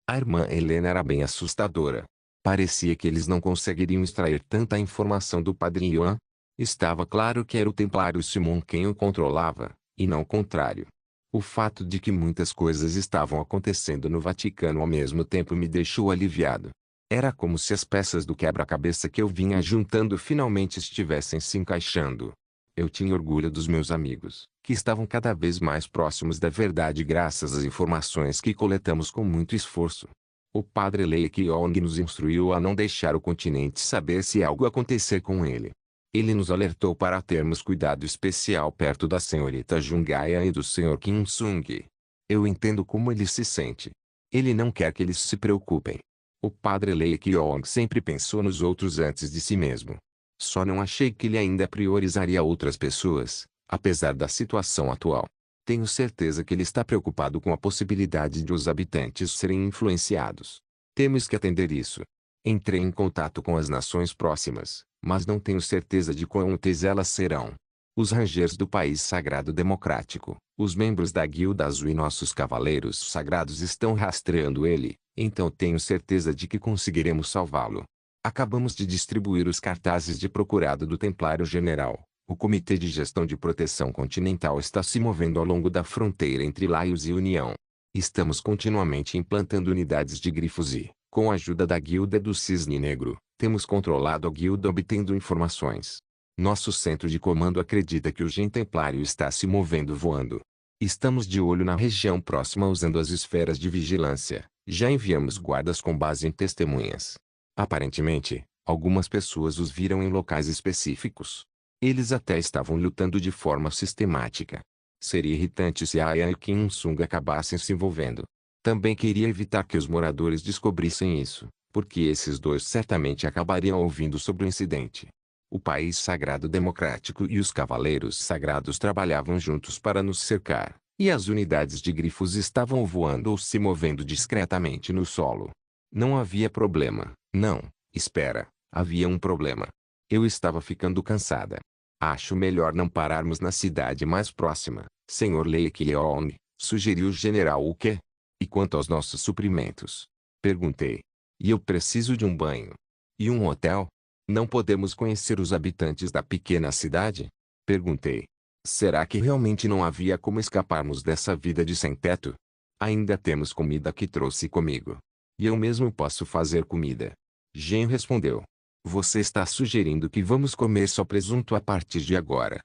A irmã Helena era bem assustadora. Parecia que eles não conseguiriam extrair tanta informação do Padre Yuan. Estava claro que era o templário Simon quem o controlava, e não o contrário. O fato de que muitas coisas estavam acontecendo no Vaticano ao mesmo tempo me deixou aliviado. Era como se as peças do quebra-cabeça que eu vinha juntando finalmente estivessem se encaixando. Eu tinha orgulho dos meus amigos, que estavam cada vez mais próximos da verdade graças às informações que coletamos com muito esforço. O padre Lei Kyong nos instruiu a não deixar o continente saber se algo acontecer com ele. Ele nos alertou para termos cuidado especial perto da senhorita Jungaya e do senhor Kim Sung. Eu entendo como ele se sente. Ele não quer que eles se preocupem. O padre Lei Kyong sempre pensou nos outros antes de si mesmo. Só não achei que ele ainda priorizaria outras pessoas, apesar da situação atual. Tenho certeza que ele está preocupado com a possibilidade de os habitantes serem influenciados. Temos que atender isso. Entrei em contato com as nações próximas, mas não tenho certeza de quão úteis elas serão. Os rangers do país sagrado democrático, os membros da Guilda Azul e nossos cavaleiros sagrados estão rastreando ele, então tenho certeza de que conseguiremos salvá-lo. Acabamos de distribuir os cartazes de procurado do Templário General. O Comitê de Gestão de Proteção Continental está se movendo ao longo da fronteira entre Laios e União. Estamos continuamente implantando unidades de grifos e, com a ajuda da Guilda do Cisne Negro, temos controlado a guilda obtendo informações. Nosso centro de comando acredita que o Gen Templário está se movendo voando. Estamos de olho na região próxima usando as esferas de vigilância. Já enviamos guardas com base em testemunhas. Aparentemente, algumas pessoas os viram em locais específicos. Eles até estavam lutando de forma sistemática. Seria irritante se a Aya e Kim Sung acabassem se envolvendo. Também queria evitar que os moradores descobrissem isso, porque esses dois certamente acabariam ouvindo sobre o incidente. O país sagrado democrático e os cavaleiros sagrados trabalhavam juntos para nos cercar, e as unidades de grifos estavam voando ou se movendo discretamente no solo. Não havia problema. Não, espera, havia um problema. Eu estava ficando cansada. Acho melhor não pararmos na cidade mais próxima, Sr. Lei Kyong, sugeriu o general. O quê? E quanto aos nossos suprimentos? Perguntei. E eu preciso de um banho. E um hotel? Não podemos conhecer os habitantes da pequena cidade? Perguntei. Será que realmente não havia como escaparmos dessa vida de sem-teto? Ainda temos comida que trouxe comigo. E eu mesmo posso fazer comida. Gen respondeu. Você está sugerindo que vamos comer só presunto a partir de agora.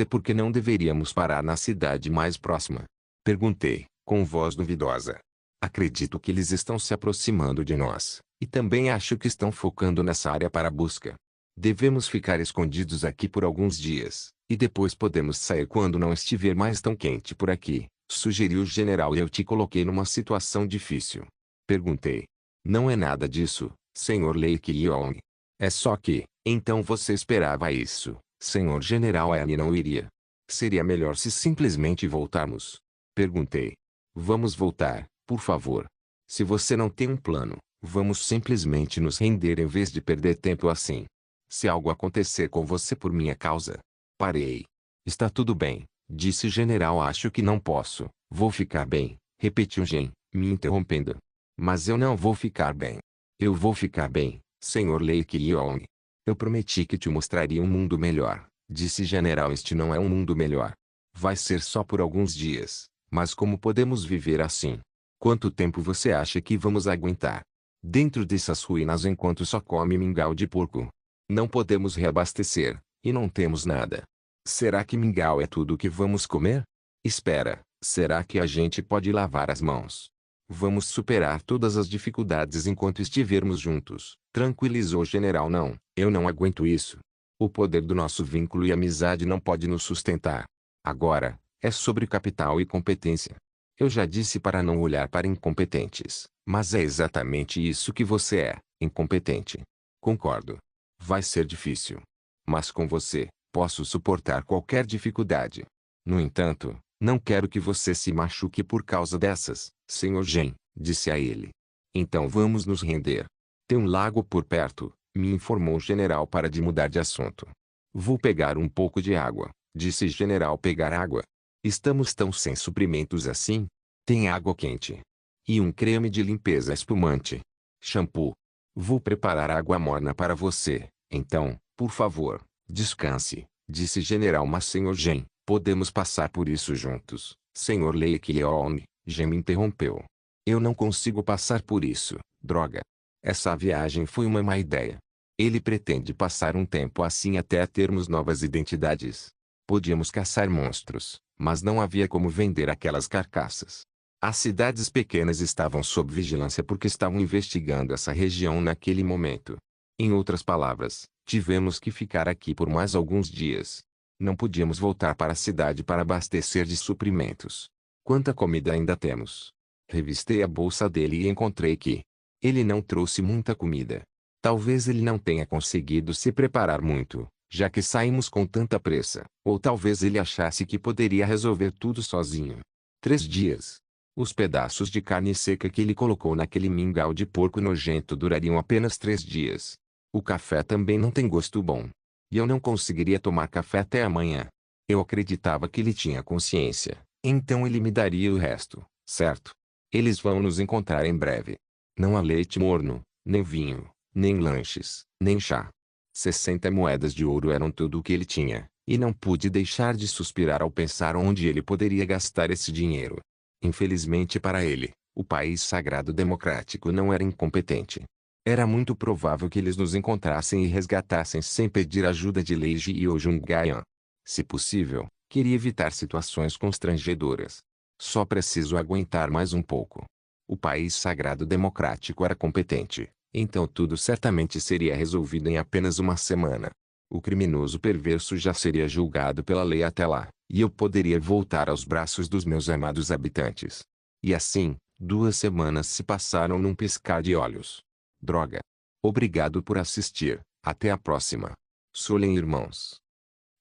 Por que não deveríamos parar na cidade mais próxima? Perguntei, com voz duvidosa. Acredito que eles estão se aproximando de nós, e também acho que estão focando nessa área para a busca. Devemos ficar escondidos aqui por alguns dias, e depois podemos sair quando não estiver mais tão quente por aqui, sugeriu o general. E eu te coloquei numa situação difícil. Perguntei. Não é nada disso, Sr. Lei Kyong. É só que, então você esperava isso, Sr. General. Ele não iria. Seria melhor se simplesmente voltarmos. Perguntei. Vamos voltar, por favor. Se você não tem um plano, vamos simplesmente nos render em vez de perder tempo assim. Se algo acontecer com você por minha causa. Parei. Está tudo bem, disse o general. Acho que não posso. Vou ficar bem, repetiu Gen, me interrompendo. Mas eu não vou ficar bem. Eu vou ficar bem, Sr. Lei Kyong. Eu prometi que te mostraria um mundo melhor, disse general. Este não é um mundo melhor. Vai ser só por alguns dias, mas como podemos viver assim? Quanto tempo você acha que vamos aguentar? Dentro dessas ruínas enquanto só come mingau de porco. Não podemos reabastecer, e não temos nada. Será que mingau é tudo o que vamos comer? Espera, será que a gente pode lavar as mãos? Vamos superar todas as dificuldades enquanto estivermos juntos, tranquilizou o general. Não, eu não aguento isso. O poder do nosso vínculo e amizade não pode nos sustentar. Agora, é sobre capital e competência. Eu já disse para não olhar para incompetentes, mas é exatamente isso que você é, incompetente. Concordo. Vai ser difícil. Mas com você, posso suportar qualquer dificuldade. No entanto, não quero que você se machuque por causa dessas, Sr. Gen, disse a ele. Então vamos nos render. Tem um lago por perto, me informou o general para de mudar de assunto. Vou pegar um pouco de água, disse o general. Pegar água? Estamos tão sem suprimentos assim? Tem água quente. E um creme de limpeza espumante. Shampoo. Vou preparar água morna para você, então, por favor, descanse, disse o general. Mas Sr. Gen, podemos passar por isso juntos. Senhor Leikyeon, Gen me interrompeu. Eu não consigo passar por isso, droga. Essa viagem foi uma má ideia. Ele pretende passar um tempo assim até termos novas identidades. Podíamos caçar monstros, mas não havia como vender aquelas carcaças. As cidades pequenas estavam sob vigilância porque estavam investigando essa região naquele momento. Em outras palavras, tivemos que ficar aqui por mais alguns dias. Não podíamos voltar para a cidade para abastecer de suprimentos. Quanta comida ainda temos? Revistei a bolsa dele e encontrei que ele não trouxe muita comida. Talvez ele não tenha conseguido se preparar muito, já que saímos com tanta pressa. Ou talvez ele achasse que poderia resolver tudo sozinho. 3 dias. Os pedaços de carne seca que ele colocou naquele mingau de porco nojento durariam apenas 3 dias. O café também não tem gosto bom. E eu não conseguiria tomar café até amanhã. Eu acreditava que ele tinha consciência, então ele me daria o resto, certo? Eles vão nos encontrar em breve. Não há leite morno, nem vinho, nem lanches, nem chá. 60 moedas de ouro eram tudo o que ele tinha, e não pude deixar de suspirar ao pensar onde ele poderia gastar esse dinheiro. Infelizmente para ele, o país sagrado democrático não era incompetente. Era muito provável que eles nos encontrassem e resgatassem sem pedir ajuda de Leiji e Ojungayan. Se possível, queria evitar situações constrangedoras. Só preciso aguentar mais um pouco. O país sagrado democrático era competente, então tudo certamente seria resolvido em apenas uma semana. O criminoso perverso já seria julgado pela lei até lá, e eu poderia voltar aos braços dos meus amados habitantes. E assim, 2 semanas se passaram num piscar de olhos. Droga. Obrigado por assistir. Até a próxima. Solen irmãos.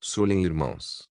Solen irmãos.